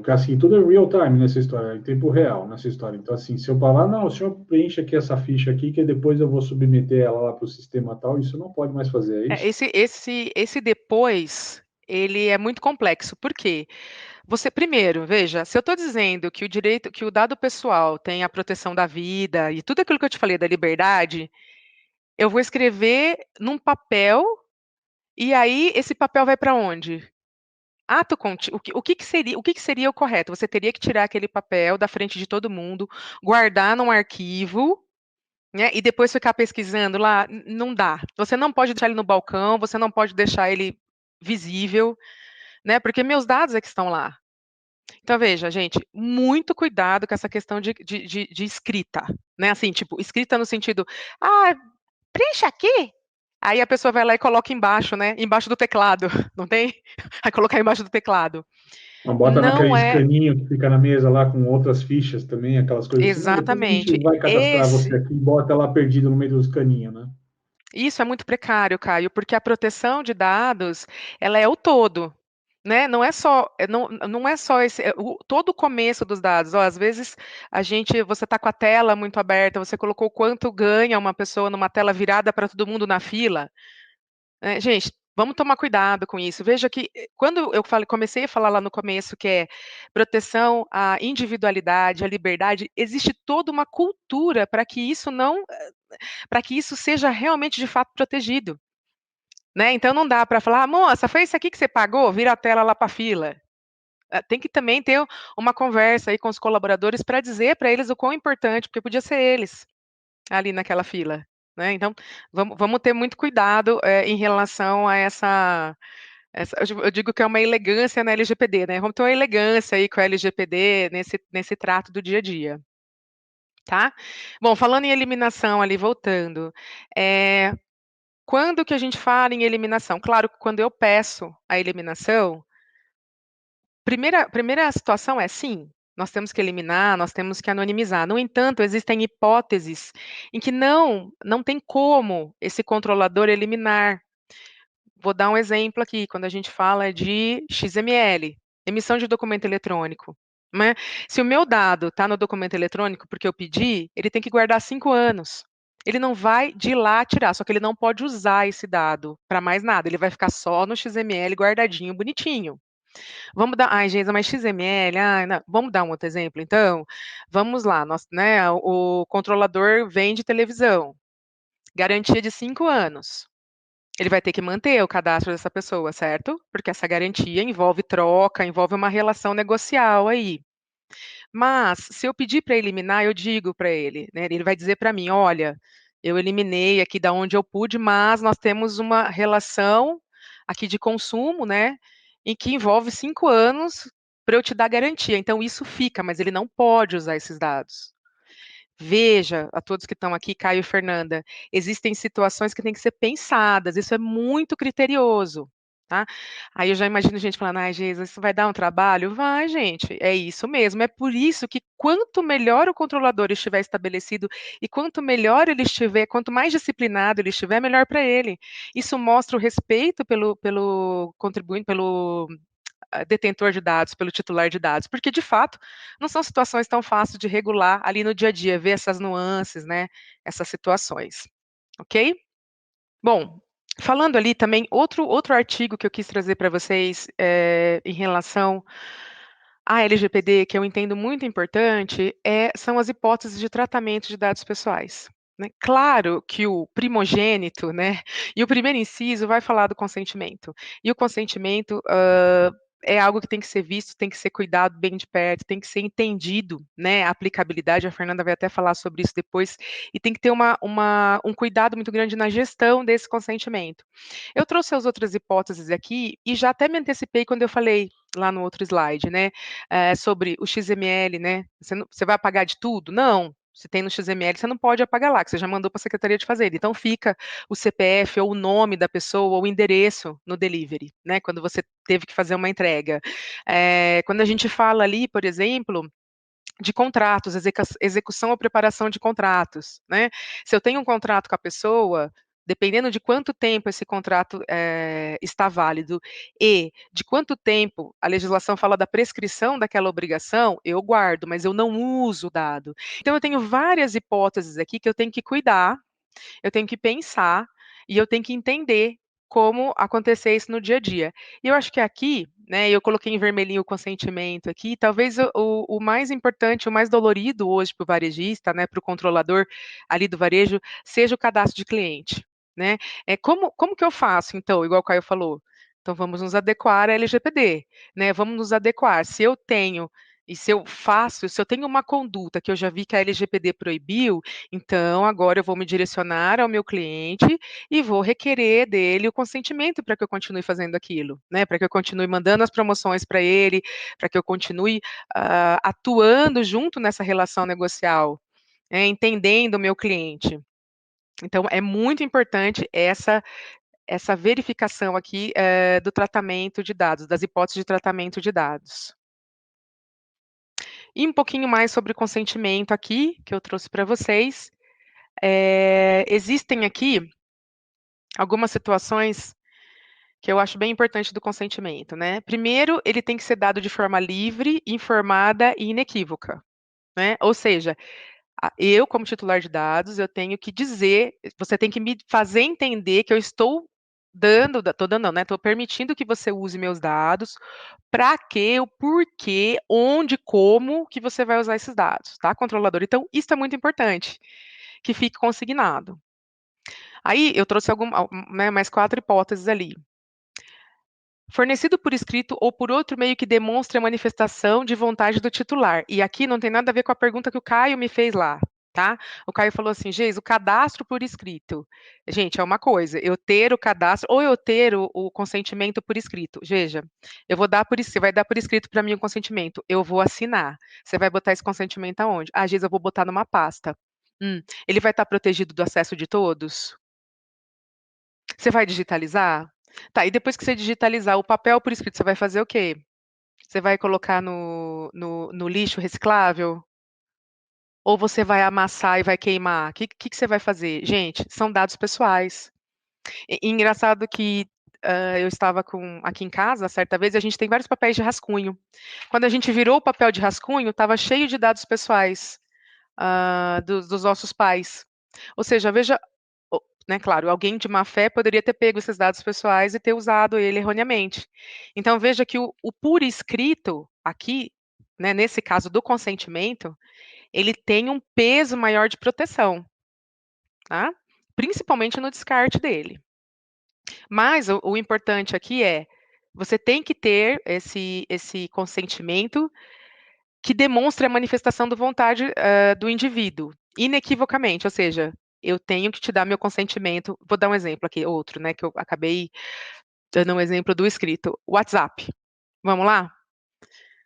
Assim, tudo é real time nessa história, em tempo real nessa história. Então, assim, se eu falar, não, o senhor preenche aqui essa ficha aqui, que depois eu vou submeter ela lá para o sistema tal, isso não pode mais fazer, é isso? Esse depois, ele é muito complexo. Por quê? Você, primeiro, veja, se eu estou dizendo que que o dado pessoal tem a proteção da vida e tudo aquilo que eu te falei da liberdade, eu vou escrever num papel e aí esse papel vai para onde? Ato contínuo, o que que seria o correto? Você teria que tirar aquele papel da frente de todo mundo, guardar num arquivo, né, e depois ficar pesquisando lá, não dá. Você não pode deixar ele no balcão, você não pode deixar ele visível, né, porque meus dados é que estão lá. Então, veja, gente, muito cuidado com essa questão de escrita, né, assim, tipo, escrita no sentido, preencha aqui, aí a pessoa vai lá e coloca embaixo, né, embaixo do teclado, não tem? Vai colocar embaixo do teclado. Não bota Não naquele é caninho que fica na mesa lá com outras fichas também, aquelas coisas assim. Não, depois a gente exatamente. vai cadastrar você Esse aqui e bota lá perdido no meio dos caninhos, né? Isso é muito precário, Caio, porque a proteção de dados, ela é o todo, né? Não é só, não é só todo o começo dos dados. Ó, às vezes você está com a tela muito aberta, você colocou quanto ganha uma pessoa numa tela virada para todo mundo na fila, né? Gente, vamos tomar cuidado com isso. Veja que quando eu comecei a falar lá no começo que é proteção à individualidade, à liberdade, existe toda uma cultura para que isso não, para que isso seja realmente de fato protegido. Né? Então não dá para falar, moça, foi isso aqui que você pagou? Vira a tela lá para a fila. Tem que também ter uma conversa aí com os colaboradores para dizer para eles o quão importante, porque podia ser eles ali naquela fila. Né? Então, vamos ter muito cuidado em relação a eu digo que é uma elegância na LGPD, né? Vamos ter uma elegância aí com a LGPD nesse trato do dia a dia. Tá? Bom, falando em eliminação ali, voltando, quando que a gente fala em eliminação? Claro que quando eu peço a eliminação, primeira situação é sim, nós temos que eliminar, nós temos que anonimizar. No entanto, existem hipóteses em que não tem como esse controlador eliminar. Vou dar um exemplo aqui, quando a gente fala de XML, emissão de documento eletrônico. Né? Se o meu dado está no documento eletrônico porque eu pedi, ele tem que guardar 5 anos. Ele não vai de lá tirar, só que ele não pode usar esse dado para mais nada. Ele vai ficar só no XML guardadinho, bonitinho. Vamos dar, ai, Geisa, mas XML, não. Vamos dar um outro exemplo, então? Vamos lá, né, o controlador vende televisão, garantia de 5 anos. Ele vai ter que manter o cadastro dessa pessoa, certo? Porque essa garantia envolve troca, envolve uma relação negocial aí. Mas, se eu pedir para eliminar, eu digo para ele, né? Ele vai dizer para mim: olha, eu eliminei aqui da onde eu pude, mas nós temos uma relação aqui de consumo, né? Em que envolve 5 anos para eu te dar garantia. Então, isso fica, mas ele não pode usar esses dados. Veja, a todos que estão aqui, Caio e Fernanda, existem situações que têm que ser pensadas, isso é muito criterioso, tá? Aí eu já imagino gente falando, ai, Jesus, isso vai dar um trabalho? Vai, gente, é isso mesmo. É por isso que quanto melhor o controlador estiver estabelecido e quanto melhor ele estiver, quanto mais disciplinado ele estiver, melhor para ele. Isso mostra o respeito pelo contribuinte, pelo detentor de dados, pelo titular de dados, porque de fato não são situações tão fáceis de regular ali no dia a dia, ver essas nuances, né, essas situações, ok? Bom, falando ali também, outro artigo que eu quis trazer para vocês em relação à LGPD, que eu entendo muito importante, são as hipóteses de tratamento de dados pessoais. Né? Claro que o primogênito, né, e o primeiro inciso vai falar do consentimento. E o consentimento é algo que tem que ser visto, tem que ser cuidado bem de perto, tem que ser entendido, né? A aplicabilidade, a Fernanda vai até falar sobre isso depois, e tem que ter um cuidado muito grande na gestão desse consentimento. Eu trouxe as outras hipóteses aqui e já até me antecipei quando eu falei lá no outro slide, né? Sobre o XML, né? Você vai apagar de tudo? Não. Se tem no XML, você não pode apagar lá, que você já mandou para a secretaria de fazer. Então fica o CPF ou o nome da pessoa ou o endereço no delivery, né? Quando você teve que fazer uma entrega. Quando a gente fala ali, por exemplo, de contratos, execução ou preparação de contratos, né? Se eu tenho um contrato com a pessoa, dependendo de quanto tempo esse contrato está válido e de quanto tempo a legislação fala da prescrição daquela obrigação, eu guardo, mas eu não uso o dado. Então, eu tenho várias hipóteses aqui que eu tenho que cuidar, eu tenho que pensar e eu tenho que entender como acontecer isso no dia a dia. E eu acho que aqui, né, eu coloquei em vermelhinho o consentimento aqui, talvez o mais importante, o mais dolorido hoje para o varejista, né, para o controlador ali do varejo, seja o cadastro de cliente. Né? Como que eu faço, então, igual o Caio falou? Então, vamos nos adequar à LGPD, né? Vamos nos adequar. Se eu tenho e se eu tenho uma conduta que eu já vi que a LGPD proibiu, então agora eu vou me direcionar ao meu cliente e vou requerer dele o consentimento para que eu continue fazendo aquilo, né? Para que eu continue mandando as promoções para ele, para que eu continue atuando junto nessa relação negocial, entendendo o meu cliente. Então, é muito importante essa verificação aqui do tratamento de dados, das hipóteses de tratamento de dados. E um pouquinho mais sobre consentimento aqui, que eu trouxe para vocês. Existem aqui algumas situações que eu acho bem importante do consentimento, né? Primeiro, ele tem que ser dado de forma livre, informada e inequívoca, né? Ou seja, eu, como titular de dados, eu tenho que dizer, você tem que me fazer entender que eu estou dando não, né? Estou permitindo que você use meus dados, para quê, o porquê, onde, como que você vai usar esses dados, tá, controlador? Então, isso é muito importante, que fique consignado. Aí, eu trouxe né, mais 4 hipóteses ali. Fornecido por escrito ou por outro meio que demonstre a manifestação de vontade do titular. E aqui não tem nada a ver com a pergunta que o Caio me fez lá, tá? O Caio falou assim, Geis, o cadastro por escrito. Gente, é uma coisa, eu ter o cadastro ou eu ter o consentimento por escrito. Veja, eu vou dar por você vai dar por escrito para mim o consentimento, eu vou assinar. Você vai botar esse consentimento aonde? Ah, Geis, eu vou botar numa pasta. Ele vai estar protegido do acesso de todos? Você vai digitalizar? Tá, e depois que você digitalizar o papel por escrito, você vai fazer o quê? Você vai colocar no lixo reciclável? Ou você vai amassar e vai queimar? O que você vai fazer? Gente, são dados pessoais. E engraçado que eu estava aqui em casa, certa vez, e a gente tem vários papéis de rascunho. Quando a gente virou o papel de rascunho, estava cheio de dados pessoais dos nossos pais. Ou seja, veja, né, claro, alguém de má fé poderia ter pego esses dados pessoais e ter usado ele erroneamente. Então, veja que o por escrito, aqui, né, nesse caso do consentimento, ele tem um peso maior de proteção, tá? Principalmente no descarte dele. Mas o importante aqui é, você tem que ter esse consentimento que demonstre a manifestação da vontade do indivíduo, inequivocamente, ou seja, eu tenho que te dar meu consentimento. Vou dar um exemplo aqui, outro, né, que eu acabei dando um exemplo do escrito. WhatsApp. Vamos lá?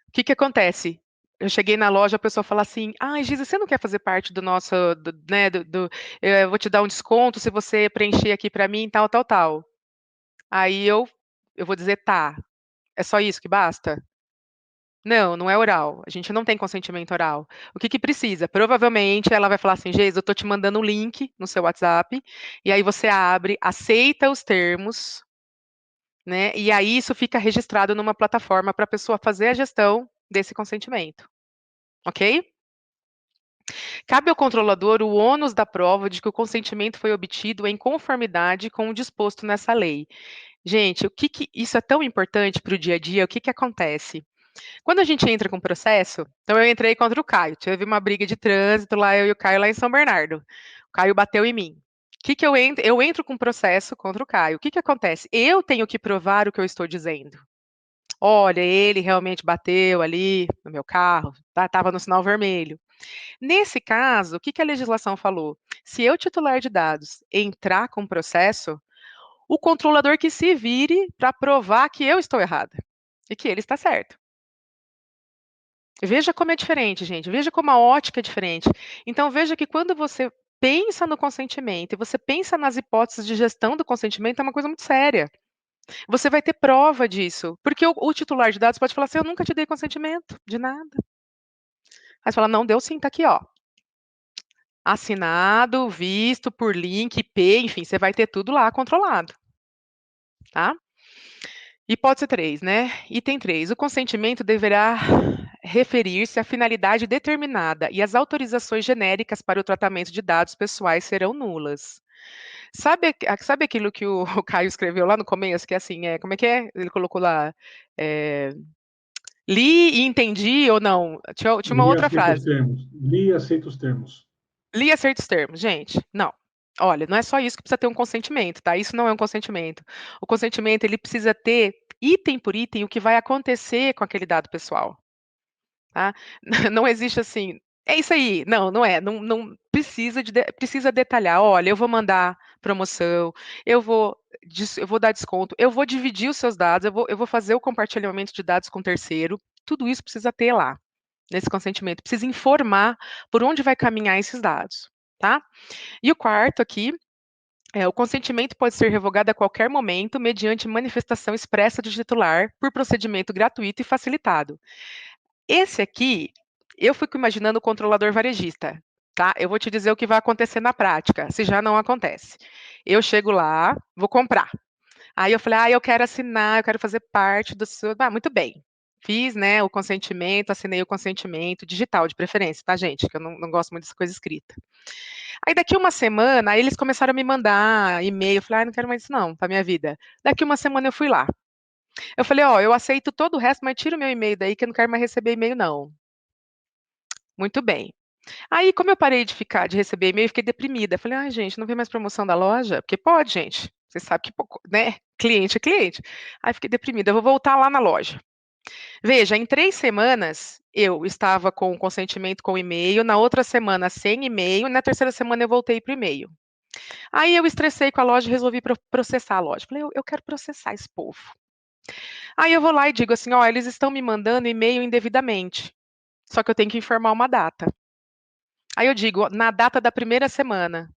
O que que acontece? Eu cheguei na loja, a pessoa fala assim: ai, Giza, você não quer fazer parte do nosso, né, eu vou te dar um desconto se você preencher aqui para mim, tal, tal, tal. Aí eu vou dizer, tá, é só isso que basta? Não, não é oral. A gente não tem consentimento oral. O que que precisa? Provavelmente ela vai falar assim, Geis, eu tô te mandando um link no seu WhatsApp, e aí você abre, aceita os termos, né? E aí isso fica registrado numa plataforma para a pessoa fazer a gestão desse consentimento, ok? Cabe ao controlador o ônus da prova de que o consentimento foi obtido em conformidade com o disposto nessa lei. Gente, isso é tão importante para o dia a dia? O que que acontece? Quando a gente entra com processo, então eu entrei contra o Caio, teve uma briga de trânsito lá, eu e o Caio lá em São Bernardo. O Caio bateu em mim. O que que eu entro? Eu entro com processo contra o Caio. O que que acontece? Eu tenho que provar o que eu estou dizendo. Olha, ele realmente bateu ali no meu carro, estava no sinal vermelho. Nesse caso, o que que a legislação falou? Se eu, titular de dados, entrar com processo, o controlador que se vire para provar que eu estou errada e que ele está certo. Veja como é diferente, gente. Veja como a ótica é diferente. Então, veja que quando você pensa no consentimento e você pensa nas hipóteses de gestão do consentimento, é uma coisa muito séria. Você vai ter prova disso. Porque o titular de dados pode falar assim: eu nunca te dei consentimento de nada. Aí você fala: não, deu sim, tá aqui, ó. Assinado, visto por link, IP, enfim, você vai ter tudo lá controlado. Tá? Hipótese 3, né? Item 3. O consentimento deverá referir-se à finalidade determinada e as autorizações genéricas para o tratamento de dados pessoais serão nulas. Sabe aquilo que o, o Caio escreveu lá no começo, que é assim, como é que é? Ele colocou lá, é, li e entendi ou não? Tinha uma Li e outra aceito os frase. termos. Li e aceito os termos. Li e aceita os termos. Gente, não. Olha, não é só isso que precisa ter um consentimento, tá? Isso não é um consentimento. O consentimento, ele precisa ter, item por item, o que vai acontecer com aquele dado pessoal. Tá? Não existe assim, é isso aí. Não, não é. Não precisa detalhar. Olha, eu vou mandar promoção, eu vou dar desconto, eu vou dividir os seus dados, eu vou fazer o compartilhamento de dados com terceiro. Tudo isso precisa ter lá, nesse consentimento. Precisa informar por onde vai caminhar esses dados, tá? E o quarto aqui o consentimento pode ser revogado a qualquer momento mediante manifestação expressa do titular por procedimento gratuito e facilitado. Esse aqui, eu fico imaginando o controlador varejista. tá? Eu vou te dizer o que vai acontecer na prática, se já não acontece. Eu chego lá, vou comprar. Aí eu falei, eu quero assinar, eu quero fazer parte do seu. Muito bem. Fiz, né, o consentimento, assinei o consentimento, digital de preferência, tá, gente? Que eu não gosto muito dessa coisa escrita. Aí daqui uma semana, aí eles começaram a me mandar e-mail. Eu falei, não quero mais isso não, pra minha vida. Daqui uma semana eu fui lá. Eu falei, eu aceito todo o resto, mas tira o meu e-mail daí, que eu não quero mais receber e-mail, não. Muito bem. Aí, como eu parei de receber e-mail, eu fiquei deprimida. Eu falei, gente, não vem mais promoção da loja? Porque pode, gente. Você sabe que, né, cliente é cliente. Aí fiquei deprimida, eu vou voltar lá na loja. Veja, em 3 semanas, eu estava com o consentimento com e-mail, na outra semana sem e-mail, na terceira semana eu voltei para o e-mail. Aí eu estressei com a loja e resolvi processar a loja. Falei, eu quero processar esse povo. Aí eu vou lá e digo assim, eles estão me mandando e-mail indevidamente, só que eu tenho que informar uma data. Aí eu digo, na data da primeira semana,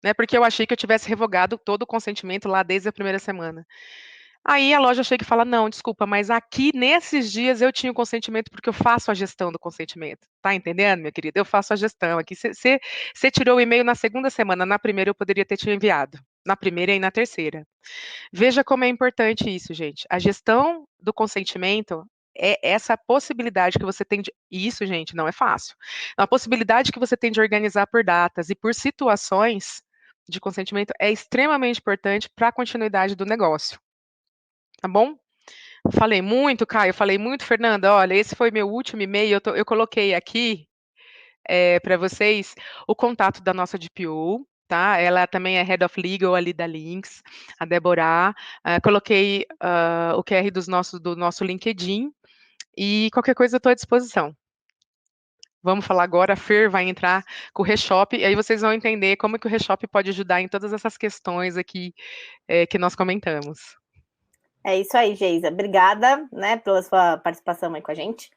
né? Porque eu achei que eu tivesse revogado todo o consentimento lá desde a primeira semana. Aí a loja chega e fala, não, desculpa, mas aqui nesses dias eu tinha o consentimento porque eu faço a gestão do consentimento. Tá entendendo, minha querida? Eu faço a gestão. Aqui você tirou o e-mail na segunda semana, na primeira eu poderia ter te enviado. Na primeira e na terceira. Veja como é importante isso, gente. A gestão do consentimento é essa possibilidade que você tem de. Isso, gente, não é fácil. A possibilidade que você tem de organizar por datas e por situações de consentimento é extremamente importante para a continuidade do negócio. Tá bom? Falei muito, Caio, falei muito, Fernanda. Olha, esse foi meu último e-mail. Eu coloquei aqui para vocês o contato da nossa DPO, tá? Ela também é Head of Legal ali da Lynx, a Débora. Coloquei o QR do nosso LinkedIn e qualquer coisa eu estou à disposição. Vamos falar agora, a Fer vai entrar com o Reshop, e aí vocês vão entender como que o Reshop pode ajudar em todas essas questões aqui que nós comentamos. É isso aí, Geisa. Obrigada, né, pela sua participação aí com a gente.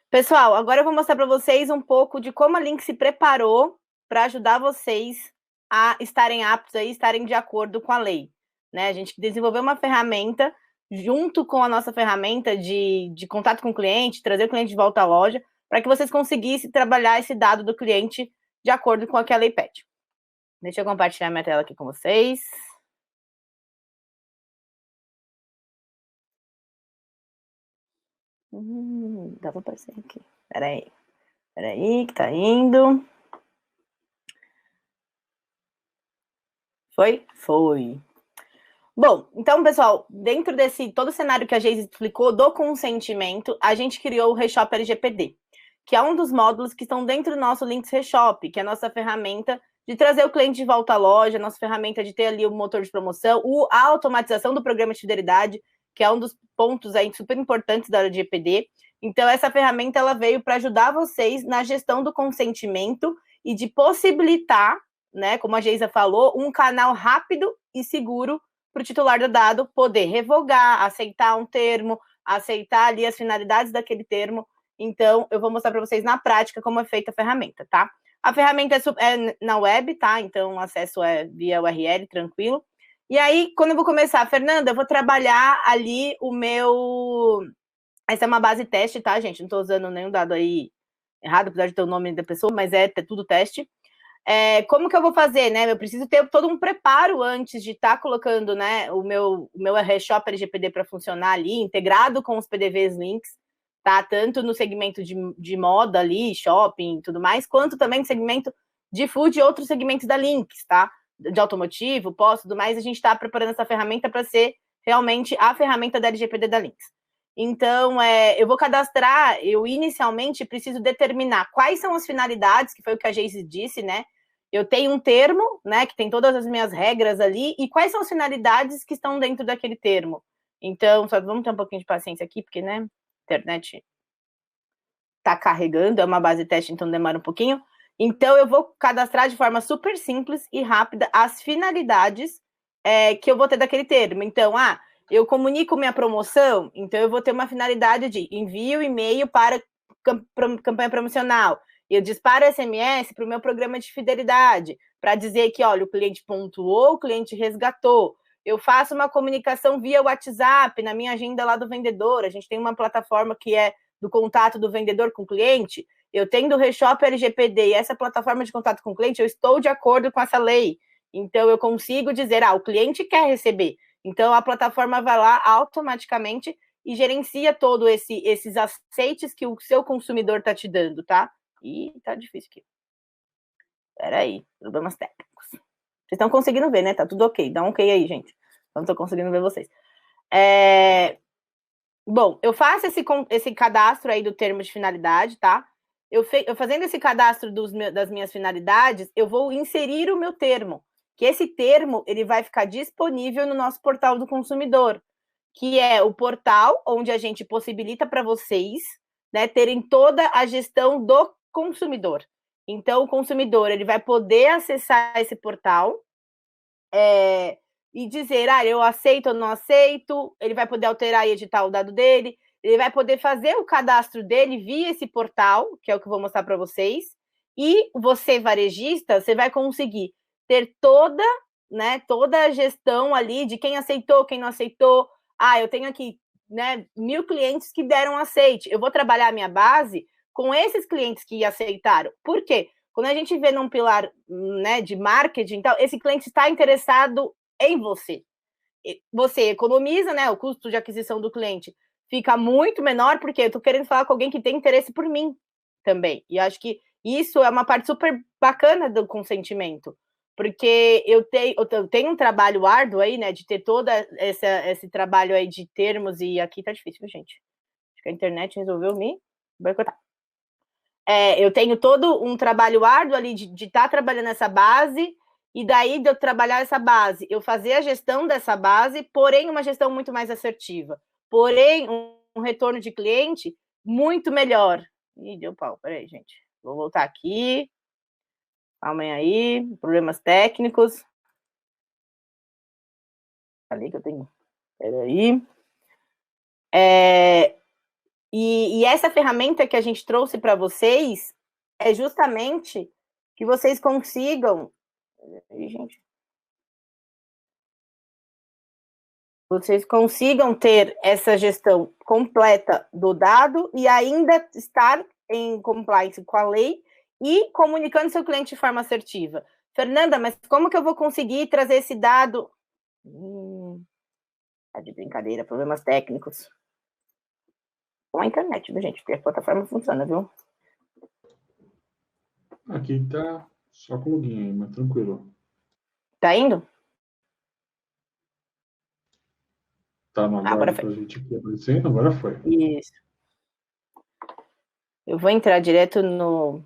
Pessoal, agora eu vou mostrar para vocês um pouco de como a Lynx se preparou para ajudar vocês a estarem aptos aí, estarem de acordo com a lei. Né? A gente desenvolveu uma ferramenta junto com a nossa ferramenta de contato com o cliente, trazer o cliente de volta à loja, para que vocês conseguissem trabalhar esse dado do cliente de acordo com o que a lei pede. Deixa eu compartilhar minha tela aqui com vocês. Dá para aparecer aqui. Peraí, que tá indo. Foi? Foi. Bom, então, pessoal, dentro desse todo o cenário que a Geisa explicou do consentimento, a gente criou o Reshop LGPD, que é um dos módulos que estão dentro do nosso Lynx Reshop, que é a nossa ferramenta de trazer o cliente de volta à loja, a nossa ferramenta de ter ali o motor de promoção, a automatização do programa de fidelidade, que é um dos pontos aí super importantes da LGPD. Então, essa ferramenta ela veio para ajudar vocês na gestão do consentimento e de possibilitar, né, como a Geisa falou, um canal rápido e seguro para o titular do dado poder revogar, aceitar um termo, aceitar ali as finalidades daquele termo. Então, eu vou mostrar para vocês na prática como é feita a ferramenta, tá? A ferramenta é na web, tá? Então, o acesso é via URL, tranquilo. E aí, quando eu vou começar, Fernanda, eu vou trabalhar ali o meu... Essa é uma base teste, tá, gente? Não estou usando nenhum dado aí errado, apesar de ter o nome da pessoa, mas é tudo teste. Como que eu vou fazer, né? Eu preciso ter todo um preparo antes de estar colocando, né, o meu Reshop LGPD para funcionar ali, integrado com os PDVs Lynx, tá? Tanto no segmento de moda ali, shopping e tudo mais, quanto também no segmento de food e outros segmentos da Lynx, tá? De automotivo, pós, tudo mais, a gente está preparando essa ferramenta para ser realmente a ferramenta da LGPD da Lynx. Então, eu vou cadastrar, eu inicialmente preciso determinar quais são as finalidades, que foi o que a Geise disse, né? Eu tenho um termo, né, que tem todas as minhas regras ali, e quais são as finalidades que estão dentro daquele termo. Então, só vamos ter um pouquinho de paciência aqui, porque, né, a internet tá carregando, é uma base teste, então demora um pouquinho. Então, eu vou cadastrar de forma super simples e rápida as finalidades que eu vou ter daquele termo. Então, eu comunico minha promoção, então eu vou ter uma finalidade de envio e-mail para campanha promocional. Eu disparo SMS para o meu programa de fidelidade, para dizer que, olha, o cliente pontuou, o cliente resgatou. Eu faço uma comunicação via WhatsApp na minha agenda lá do vendedor. A gente tem uma plataforma que é do contato do vendedor com o cliente. eu tendo o ReShop LGPD e essa plataforma de contato com o cliente, eu estou de acordo com essa lei. Então, eu consigo dizer, o cliente quer receber. Então, a plataforma vai lá automaticamente e gerencia todos esses aceites que o seu consumidor está te dando, tá? Ih, tá difícil aqui. Peraí, problemas técnicos. Vocês estão conseguindo ver, né? Tá tudo ok. Dá um ok aí, gente. Não estou conseguindo ver vocês. Bom, eu faço esse cadastro aí do termo de finalidade, tá? Eu fazendo esse cadastro das minhas finalidades, eu vou inserir o meu termo, que esse termo ele vai ficar disponível no nosso portal do consumidor, que é o portal onde a gente possibilita para vocês, né, terem toda a gestão do consumidor. Então, o consumidor ele vai poder acessar esse portal e dizer, eu aceito ou não aceito, ele vai poder alterar e editar o dado dele, ele vai poder fazer o cadastro dele via esse portal, que é o que eu vou mostrar para vocês, e você, varejista, você vai conseguir ter toda a gestão ali de quem aceitou, quem não aceitou. Eu tenho aqui, né, 1.000 clientes que deram aceite, eu vou trabalhar a minha base com esses clientes que aceitaram. Por quê? Quando a gente vê num pilar, né, de marketing, então, esse cliente está interessado em você. Você economiza, né, o custo de aquisição do cliente fica muito menor, porque eu estou querendo falar com alguém que tem interesse por mim também. E acho que isso é uma parte super bacana do consentimento, porque eu tenho um trabalho árduo aí, né, de ter todo esse trabalho aí de termos, e aqui tá difícil, gente. Acho que a internet resolveu me boicotar. Eu tenho todo um trabalho árduo ali de estar trabalhando essa base, e daí de eu trabalhar essa base, eu fazer a gestão dessa base, porém uma gestão muito mais assertiva, porém um retorno de cliente muito melhor. Ih, deu pau, peraí, gente. Vou voltar aqui. Calma aí, problemas técnicos. Falei que eu tenho. Peraí. E essa ferramenta que a gente trouxe para vocês é justamente que vocês consigam. Gente. Vocês consigam ter essa gestão completa do dado e ainda estar em compliance com a lei e comunicando seu cliente de forma assertiva. Fernanda, mas como que eu vou conseguir trazer esse dado? Tá de brincadeira, problemas técnicos. Com a internet, viu, gente? Porque a plataforma funciona, viu? Aqui tá só com login aí, mas tranquilo. Tá indo? Tá no aguardo pra gente aqui aparecendo, agora foi. Isso. Eu vou entrar direto no...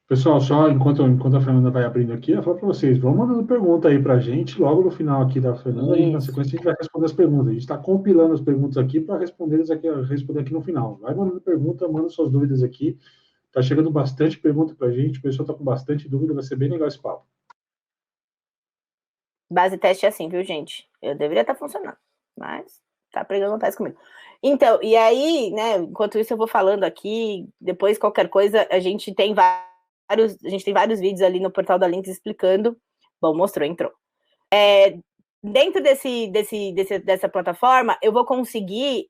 Pessoal, só enquanto a Fernanda vai abrindo aqui, eu falo para vocês, vão mandando pergunta aí para a gente, logo no final aqui da Fernanda, e na sequência a gente vai responder as perguntas. A gente está compilando as perguntas aqui para responder aqui no final. Vai mandando pergunta, manda suas dúvidas aqui. Tá chegando bastante pergunta para a gente, o pessoal está com bastante dúvida, vai ser bem legal esse papo. Base teste é assim, viu, gente? Eu deveria estar funcionando, mas tá pregando vontade comigo. Então, e aí, né, enquanto isso eu vou falando aqui, depois qualquer coisa, a gente tem vários vídeos ali no portal da Links explicando. Bom, mostrou, entrou. Dentro dessa plataforma, eu vou conseguir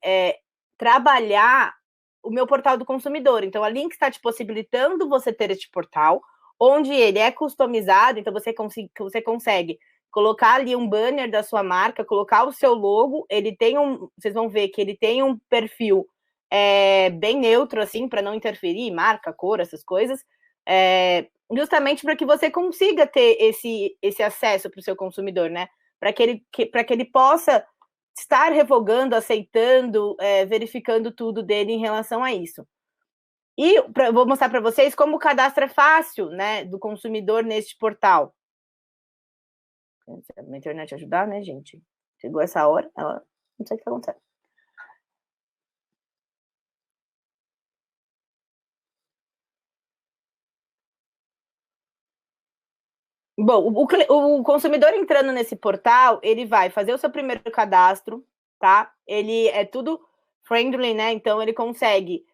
trabalhar o meu portal do consumidor. Então, a Links está te possibilitando você ter este portal, onde ele é customizado, então você consegue colocar ali um banner da sua marca, colocar o seu logo, vocês vão ver que ele tem um perfil bem neutro, assim, para não interferir, marca, cor, essas coisas, justamente para que você consiga ter esse acesso para o seu consumidor, né? Para que ele possa estar revogando, aceitando, verificando tudo dele em relação a isso. E vou mostrar para vocês como o cadastro é fácil, né, do consumidor neste portal. Se a minha internet ajudar, né, gente? Chegou essa hora, ela não sei o que está acontecendo. Bom, o consumidor entrando nesse portal, ele vai fazer o seu primeiro cadastro, tá? Ele é tudo friendly, né? Então, ele consegue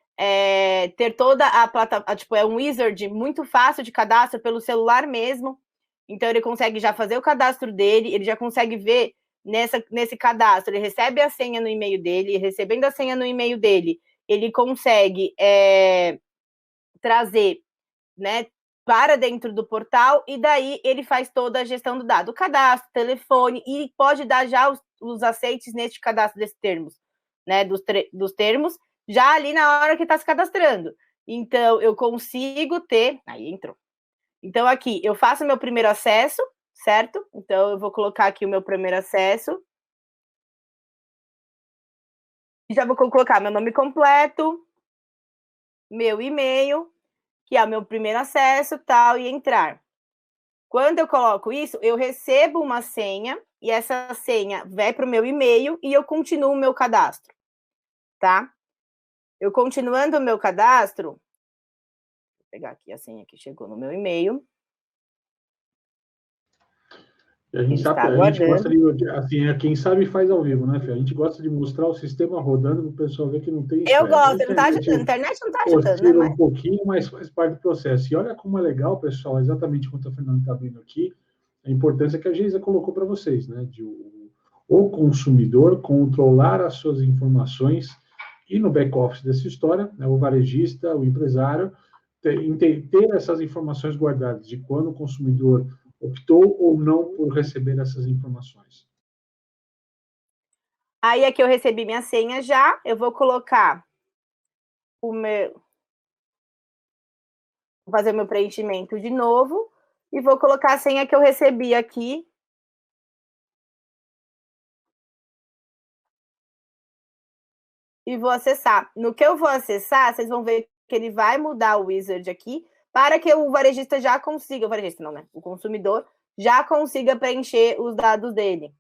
ter toda a plataforma, tipo, é um wizard muito fácil de cadastro pelo celular mesmo. Então, ele consegue já fazer o cadastro dele, ele já consegue ver nesse cadastro, ele recebe a senha no e-mail dele, recebendo a senha no e-mail dele, ele consegue trazer, né, para dentro do portal, e daí ele faz toda a gestão do dado, o cadastro, telefone, e pode dar já os aceites neste cadastro desses termos, né, dos termos, já ali na hora que está se cadastrando. Então, eu consigo ter... Aí entrou. Então, aqui, eu faço meu primeiro acesso, certo? Então, eu vou colocar aqui o meu primeiro acesso. E já vou colocar meu nome completo, meu e-mail, que é o meu primeiro acesso, tal, e entrar. Quando eu coloco isso, eu recebo uma senha, e essa senha vai para o meu e-mail, e eu continuo o meu cadastro, tá? Eu continuando o meu cadastro, vou pegar aqui a senha que chegou no meu e-mail. A gente sabe, a gente gosta de, assim, quem sabe faz ao vivo, né, Fê? A gente gosta de mostrar o sistema rodando para o pessoal ver que não tem estresse. Eu gosto, não tá ajudando, a internet não tá ajudando, né? Um pouquinho, mas faz parte do processo. E olha como é legal, pessoal, exatamente quanto a Fernanda está vendo aqui, a importância que a Geisa colocou para vocês, né? De o consumidor controlar as suas informações e no back-office dessa história, né, o varejista, o empresário, ter essas informações guardadas de quando o consumidor optou ou não por receber essas informações. Aí aqui eu recebi minha senha já, eu vou colocar o meu... Vou fazer o meu preenchimento de novo e vou colocar a senha que eu recebi aqui. E vou acessar. No que eu vou acessar, vocês vão ver que ele vai mudar o wizard aqui para que o varejista já consiga, o varejista não, né? O consumidor já consiga preencher os dados dele.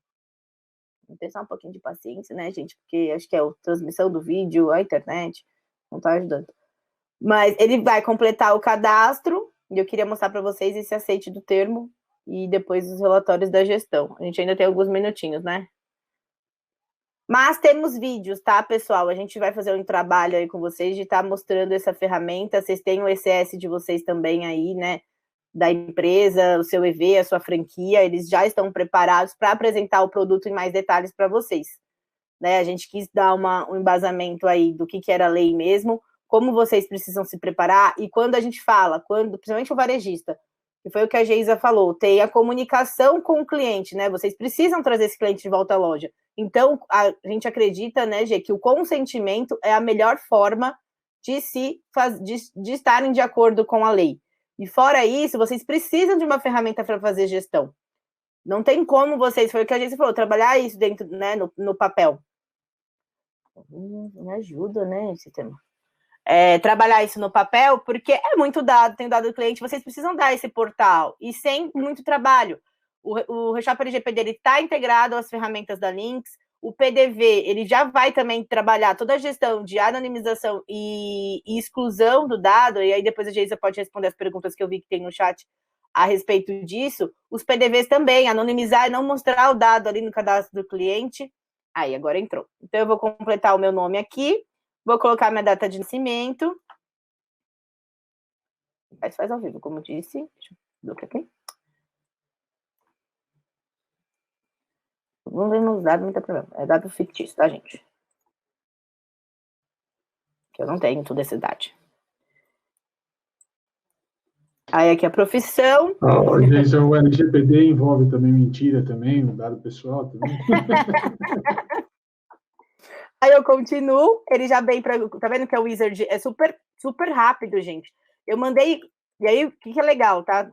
Vou ter só um pouquinho de paciência, né, gente? Porque acho que é a transmissão do vídeo, a internet, não tá ajudando. Mas ele vai completar o cadastro, e eu queria mostrar para vocês esse aceite do termo e depois os relatórios da gestão. A gente ainda tem alguns minutinhos, né? Mas temos vídeos, tá, pessoal? A gente vai fazer um trabalho aí com vocês de estar mostrando essa ferramenta. Vocês têm o ECS de vocês também aí, né? Da empresa, o seu EV, a sua franquia, eles já estão preparados para apresentar o produto em mais detalhes para vocês. Né? A gente quis dar um embasamento aí do que era a lei mesmo, como vocês precisam se preparar, e quando a gente fala, principalmente o varejista, que foi o que a Geisa falou, tem a comunicação com o cliente, né? Vocês precisam trazer esse cliente de volta à loja. Então, a gente acredita, né, Gê, que o consentimento é a melhor forma de estarem de acordo com a lei. E fora isso, vocês precisam de uma ferramenta para fazer gestão. Não tem como vocês, foi o que a gente falou, trabalhar isso dentro, né, no papel. Me ajuda, né, esse tema. Trabalhar isso no papel, porque é muito dado, tem o dado do cliente, vocês precisam dar esse portal, e sem muito trabalho. O ReShop LGPD está integrado às ferramentas da Lynx, o PDV, ele já vai também trabalhar toda a gestão de anonimização e exclusão do dado, e aí depois a Geisa pode responder as perguntas que eu vi que tem no chat a respeito disso. Os PDVs também, anonimizar e não mostrar o dado ali no cadastro do cliente. Aí, agora entrou. Então, eu vou completar o meu nome aqui, vou colocar minha data de nascimento. Faz ao vivo, como disse. Deixa eu ver aqui. Não vemos dados, não tem problema. É dado fictício, tá, gente? Que eu não tenho toda essa idade. Aí aqui a profissão. Gente, o LGPD envolve também mentira também, um dado pessoal também. Aí eu continuo, ele já vem para... Tá vendo que a Wizard é super, super rápido, gente. Eu mandei... E aí, o que é legal, tá?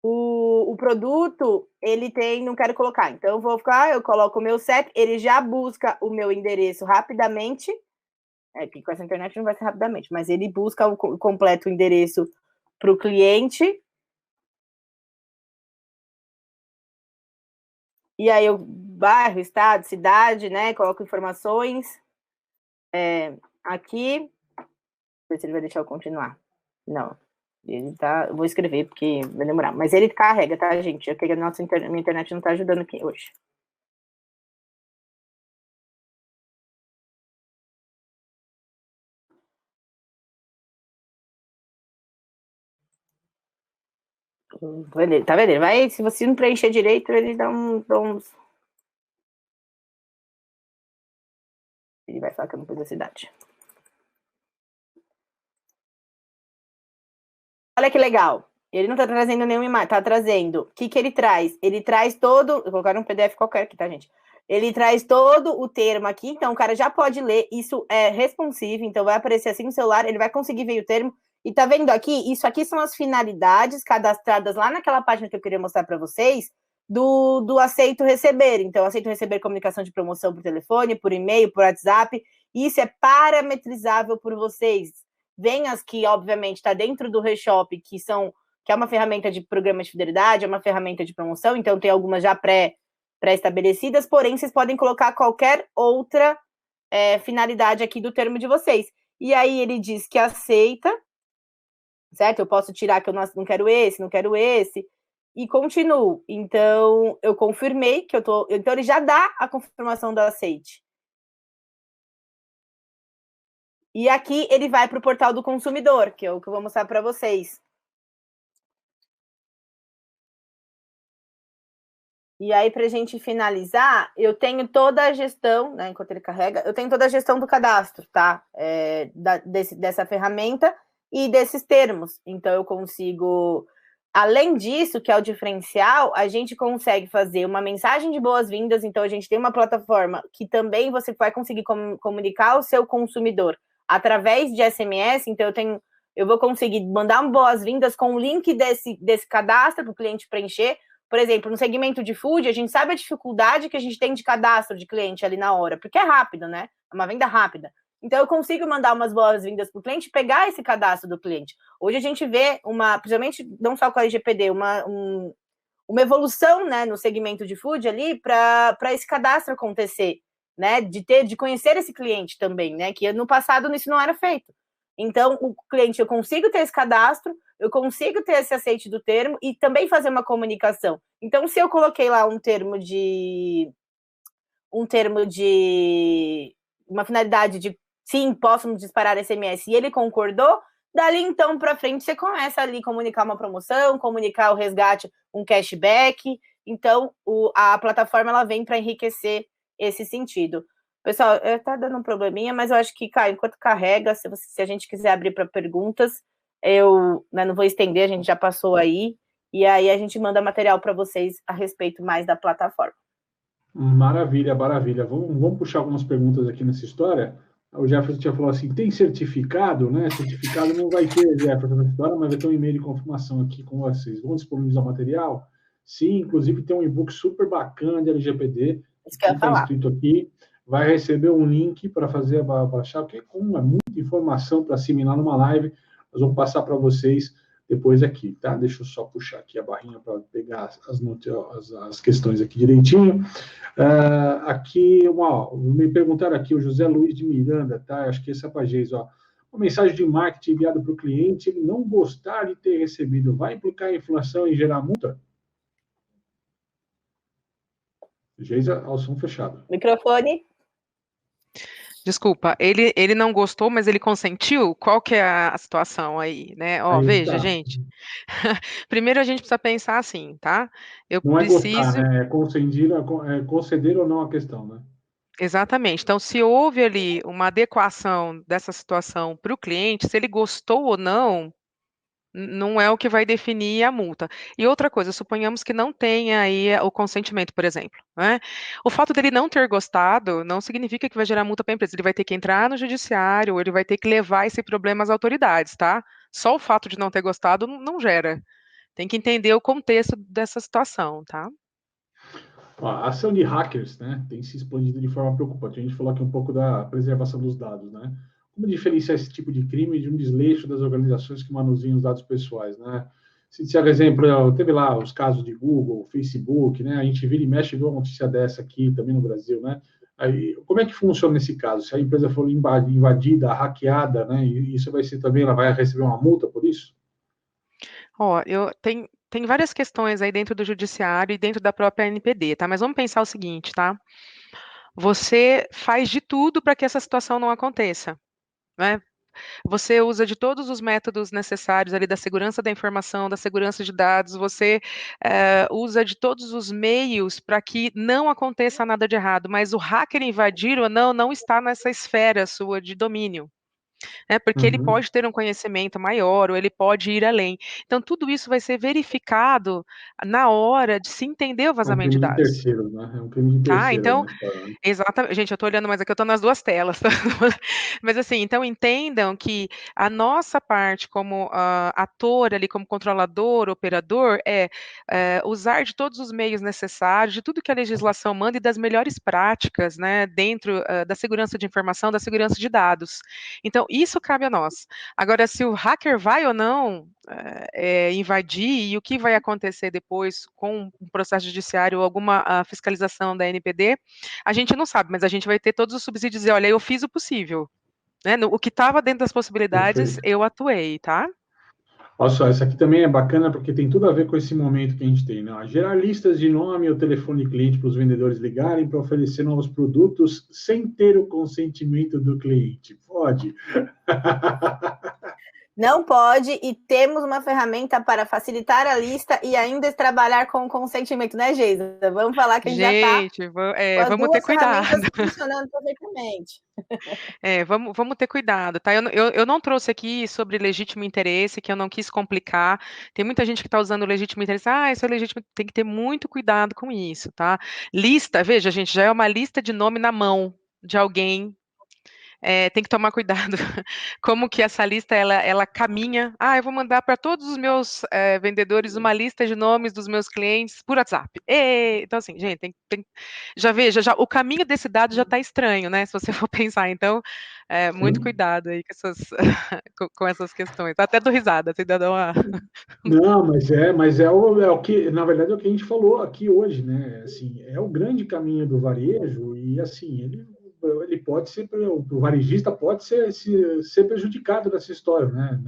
O produto, ele tem... Não quero colocar. Então, eu vou ficar... Eu coloco o meu CEP, ele já busca o meu endereço rapidamente. Que com essa internet não vai ser rapidamente, mas ele busca o completo endereço para o cliente. E aí eu bairro, estado, cidade, né? Coloco informações aqui. Ver se ele vai deixar eu continuar. Não. Ele tá. Eu vou escrever porque vai demorar. Mas ele carrega, tá, gente? Eu que a minha internet não tá ajudando aqui hoje. Tá vendo? Ele vai, se você não preencher direito, ele dá uns. Ele vai falar que eu não pus a cidade. Olha que legal. Ele não está trazendo nenhuma imagem, está trazendo. O que ele traz? Ele traz todo. Vou colocar um PDF qualquer aqui, tá, gente? Ele traz todo o termo aqui, então o cara já pode ler. Isso é responsive, então vai aparecer assim no celular, ele vai conseguir ver o termo. E tá vendo aqui? Isso aqui são as finalidades cadastradas lá naquela página que eu queria mostrar para vocês do aceito receber. Então, aceito receber comunicação de promoção por telefone, por e-mail, por WhatsApp. Isso é parametrizável por vocês. Vem as que, obviamente, está dentro do Reshop, que é uma ferramenta de programa de fidelidade, é uma ferramenta de promoção, então tem algumas já pré-estabelecidas, porém, vocês podem colocar qualquer outra finalidade aqui do termo de vocês. E aí ele diz que aceita, certo? Eu posso tirar que eu não quero esse, e continuo. Então, eu confirmei que eu tô... Então, ele já dá a confirmação do aceite. E aqui ele vai para o portal do consumidor, que é o que eu vou mostrar para vocês. E aí, para a gente finalizar, eu tenho toda a gestão, né, enquanto ele carrega, eu tenho toda a gestão do cadastro, tá? Dessa ferramenta e desses termos. Então, eu consigo... Além disso, que é o diferencial, a gente consegue fazer uma mensagem de boas-vindas. Então, a gente tem uma plataforma que também você vai conseguir comunicar ao seu consumidor através de SMS. Então, eu vou conseguir mandar um boas-vindas com o link desse cadastro para o cliente preencher. Por exemplo, no segmento de food, a gente sabe a dificuldade que a gente tem de cadastro de cliente ali na hora, porque é rápido, né? É uma venda rápida. Então, eu consigo mandar umas boas-vindas para o cliente, pegar esse cadastro do cliente. Hoje a gente vê principalmente, não só com a LGPD, uma evolução, né, no segmento de food ali para esse cadastro acontecer, né? De conhecer esse cliente também, né? Que no passado isso não era feito. Então, o cliente, eu consigo ter esse cadastro, eu consigo ter esse aceite do termo e também fazer uma comunicação. Então, se eu coloquei lá um termo de uma finalidade de sim, posso disparar SMS, e ele concordou, dali então para frente você começa ali comunicar uma promoção, comunicar o resgate, um cashback. Então, a plataforma ela vem para enriquecer esse sentido. Pessoal, tá dando um probleminha, mas eu acho que, Caio, enquanto carrega, se a gente quiser abrir para perguntas, eu não vou estender, a gente já passou aí, e aí a gente manda material para vocês a respeito mais da plataforma. Maravilha, maravilha. Vamos puxar algumas perguntas aqui nessa história. O Jefferson tinha falado assim, tem certificado, né? Certificado não vai ter, Jefferson, nessa história, mas vai ter um e-mail de confirmação aqui com vocês. Vamos disponibilizar o material? Sim, inclusive tem um e-book super bacana de LGPD. Isso que eu ia falar. Está escrito aqui. Vai receber um link para fazer baixar, porque como é muita informação para assimilar numa live, nós vamos passar para vocês depois aqui, tá? Deixa eu só puxar aqui a barrinha para pegar as questões aqui direitinho. Aqui, me perguntaram aqui, o José Luiz de Miranda, tá? Acho que esse é para a Geis, ó. Uma mensagem de marketing enviada para o cliente, ele não gostar de ter recebido, vai implicar inflação e gerar multa? Geis, ao som fechado. Microfone. Desculpa, ele não gostou, mas ele consentiu? Qual que é a situação aí, né? Ó, aí veja, tá. gente. Primeiro a gente precisa pensar assim, tá? Eu não preciso... é gostar, né? É conceder ou não a questão, né? Exatamente. Então, se houve ali uma adequação dessa situação para o cliente, se ele gostou ou não, não é o que vai definir a multa. E outra coisa, suponhamos que não tenha aí o consentimento, por exemplo, né? O fato dele não ter gostado não significa que vai gerar multa para a empresa. Ele vai ter que entrar no judiciário, ou ele vai ter que levar esse problema às autoridades, tá? Só o fato de não ter gostado não gera. Tem que entender o contexto dessa situação, tá? A ação de hackers, né, tem se expandido de forma preocupante. A gente falou aqui um pouco da preservação dos dados, né? Como diferenciar esse tipo de crime de um desleixo das organizações que manuseiam os dados pessoais, né? Se, por exemplo, teve lá os casos de Google, Facebook, né? A gente vira e mexe e vê uma notícia dessa aqui também no Brasil, né? Aí, como é que funciona nesse caso? Se a empresa for invadida, hackeada, né? E isso vai ser também, ela vai receber uma multa por isso? Ó, tem várias questões aí dentro do judiciário e dentro da própria NPD, tá? Mas vamos pensar o seguinte, tá? Você faz de tudo para que essa situação não aconteça, né? você usa de todos os métodos necessários ali da segurança da informação, da segurança de dados, você usa de todos os meios para que não aconteça nada de errado, mas o hacker invadir ou não está nessa esfera sua de domínio. Porque ele pode ter um conhecimento maior, ou ele pode ir além. Então, tudo isso vai ser verificado na hora de se entender o É um vazamento de crime de dados. terceiro, né? É um crime de Tá, terceiro aí então, na história, né? exatamente. Gente, eu tô olhando, mas aqui eu tô nas duas telas. Tá? Mas assim, então entendam que a nossa parte como ator ali, como controlador, operador, é usar de todos os meios necessários, de tudo que a legislação manda e das melhores práticas, né, dentro da segurança de informação, da segurança de dados. Então, isso cabe a nós. Agora, se o hacker vai ou não invadir e o que vai acontecer depois com um processo judiciário ou alguma fiscalização da NPD, a gente não sabe, mas a gente vai ter todos os subsídios e dizer, olha, eu fiz o possível. Né? O que estava dentro das possibilidades, Perfeito. eu atuei, tá? Olha só, essa aqui também é bacana porque tem tudo a ver com esse momento que a gente tem, né? Gerar listas de nome ou telefone cliente para os vendedores ligarem para oferecer novos produtos sem ter o consentimento do cliente. Pode. Não pode, e temos uma ferramenta para facilitar a lista e ainda trabalhar com o consentimento, né, Geisa? Vamos falar que a gente já está com as vamos ter duas cuidado. ferramentas funcionando perfeitamente. Vamos ter cuidado, tá? Eu não trouxe aqui sobre legítimo interesse, que eu não quis complicar. Tem muita gente que está usando legítimo interesse. Isso é legítimo. Tem que ter muito cuidado com isso, tá? Lista, veja, gente, já é uma lista de nome na mão de alguém. Tem que tomar cuidado como que essa lista ela caminha. Eu vou mandar para todos os meus vendedores uma lista de nomes dos meus clientes por WhatsApp. Então, assim, gente, já veja, o caminho desse dado já está estranho, né? Se você for pensar. Então, muito cuidado aí com essas questões. Até dou risada, cidadão. Não, mas é o que, na verdade, é o que a gente falou aqui hoje, né? Assim, é o grande caminho do varejo e, assim, ele pode ser, o varejista pode ser prejudicado nessa história, né?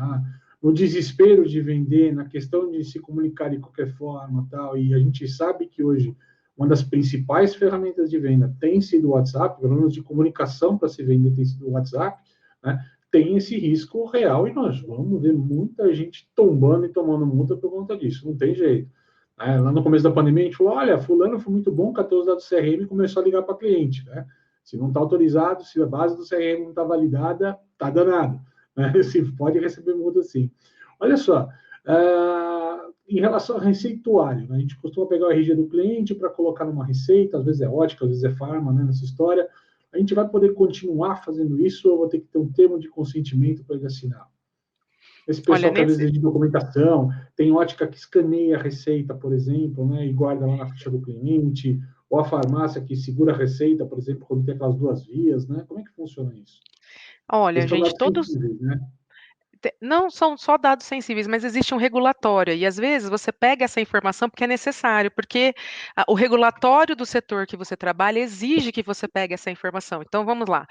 No desespero de vender, na questão de se comunicar de qualquer forma, tal. E a gente sabe que hoje uma das principais ferramentas de venda tem sido o WhatsApp, pelo menos de comunicação para se vender tem sido o WhatsApp, né? Tem esse risco real e nós vamos ver muita gente tombando e tomando multa por conta disso, não tem jeito. Lá no começo da pandemia, a gente falou, olha, fulano foi muito bom, catou os dados do CRM e começou a ligar para cliente, né? Se não está autorizado, se a base do CRM não está validada, está danado. Né? Se pode receber multa sim. Olha só, em relação ao receituário, né? A gente costuma pegar o RG do cliente para colocar numa receita, às vezes é ótica, às vezes é farma, né, nessa história. A gente vai poder continuar fazendo isso ou eu vou ter que ter um termo de consentimento para ele assinar? Esse pessoal que às vezes é de documentação, tem ótica que escaneia a receita, por exemplo, né, e guarda lá na ficha do cliente, ou a farmácia que segura a receita, por exemplo, quando tem aquelas duas vias, né? Como é que funciona isso? Olha, gente, todos... né? Não são só dados sensíveis, mas existe um regulatório, e às vezes você pega essa informação porque é necessário, porque o regulatório do setor que você trabalha exige que você pegue essa informação. Então, vamos lá.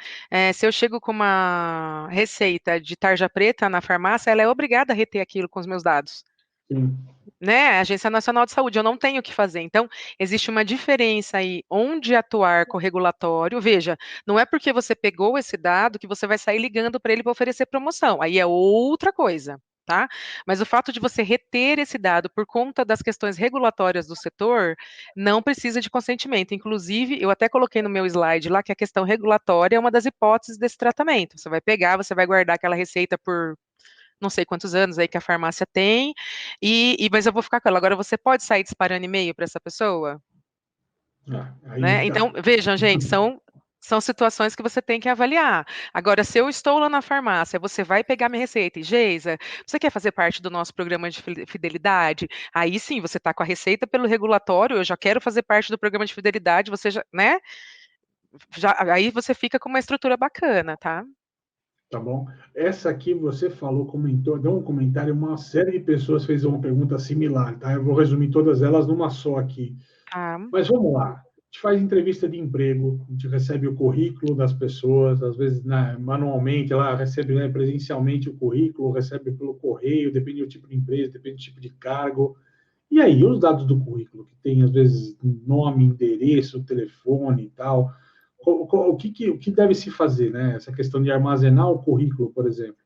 Se eu chego com uma receita de tarja preta na farmácia, ela é obrigada a reter aquilo com os meus dados. Sim. Né? Agência Nacional de Saúde, eu não tenho o que fazer. Então, existe uma diferença aí onde atuar com o regulatório. Veja, não é porque você pegou esse dado que você vai sair ligando para ele para oferecer promoção. Aí é outra coisa. Tá? Mas o fato de você reter esse dado por conta das questões regulatórias do setor não precisa de consentimento. Inclusive, eu até coloquei no meu slide lá que a questão regulatória é uma das hipóteses desse tratamento. Você vai pegar, você vai guardar aquela receita por não sei quantos anos aí que a farmácia tem, mas eu vou ficar com ela. Agora, você pode sair disparando e-mail para essa pessoa? Né? Então, vejam, gente, são situações que você tem que avaliar. Agora, se eu estou lá na farmácia, você vai pegar minha receita e, Geisa, você quer fazer parte do nosso programa de fidelidade? Aí sim, você está com a receita pelo regulatório, eu já quero fazer parte do programa de fidelidade, você já, né? Aí você fica com uma estrutura bacana, tá? Tá bom? Essa aqui você falou, comentou, deu um comentário, uma série de pessoas fez uma pergunta similar, tá? Eu vou resumir todas elas numa só aqui. Mas vamos lá. A gente faz entrevista de emprego, a gente recebe o currículo das pessoas, às vezes manualmente, ela recebe presencialmente o currículo, recebe pelo correio, depende do tipo de empresa, depende do tipo de cargo. E aí, os dados do currículo, que tem, às vezes, nome, endereço, telefone e tal, o que deve se fazer, né? Essa questão de armazenar o currículo, por exemplo.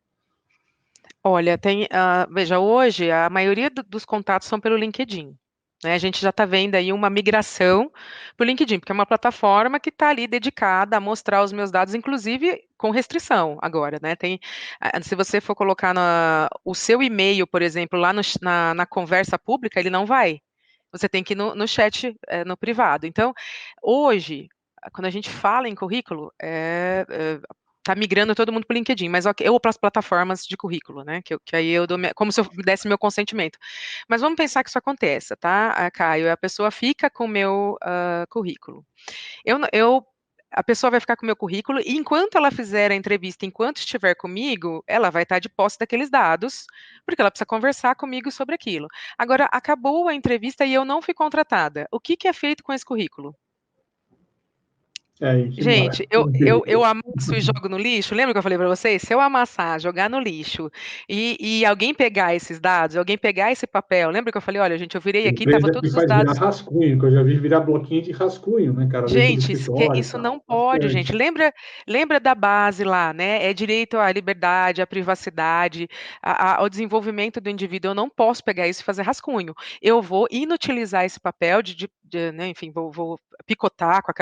Olha, veja, hoje a maioria dos contatos são pelo LinkedIn. Né? A gente já está vendo aí uma migração para o LinkedIn, porque é uma plataforma que está ali dedicada a mostrar os meus dados, inclusive com restrição agora, né? Se você for colocar o seu e-mail, por exemplo, lá na conversa pública, ele não vai. Você tem que ir no chat, no privado. Então, hoje, quando a gente fala em currículo, tá migrando todo mundo para o LinkedIn, mas eu para as plataformas de currículo, né? Que aí eu dou como se eu desse meu consentimento. Mas vamos pensar que isso aconteça, tá, Caio? A pessoa fica com o meu currículo. A pessoa vai ficar com o meu currículo e enquanto ela fizer a entrevista, enquanto estiver comigo, ela vai estar de posse daqueles dados, porque ela precisa conversar comigo sobre aquilo. Agora, acabou a entrevista e eu não fui contratada. O que é feito com esse currículo? É aí que Gente, mora. eu amasso e jogo no lixo. Lembra que eu falei para vocês? Se eu amassar, jogar no lixo e alguém pegar esses dados, alguém pegar esse papel, lembra que eu falei, olha, gente, eu virei Tem aqui, tava empresa que todos os faz virar dados. rascunho, que eu já vi virar bloquinho de rascunho, né, cara, dentro do Gente, escritório e isso tal. não pode, gente. Bastante. Lembra da base lá, né? É direito à liberdade, à privacidade, ao desenvolvimento do indivíduo. Eu não posso pegar isso e fazer rascunho. Eu vou inutilizar esse papel né, enfim, vou picotar com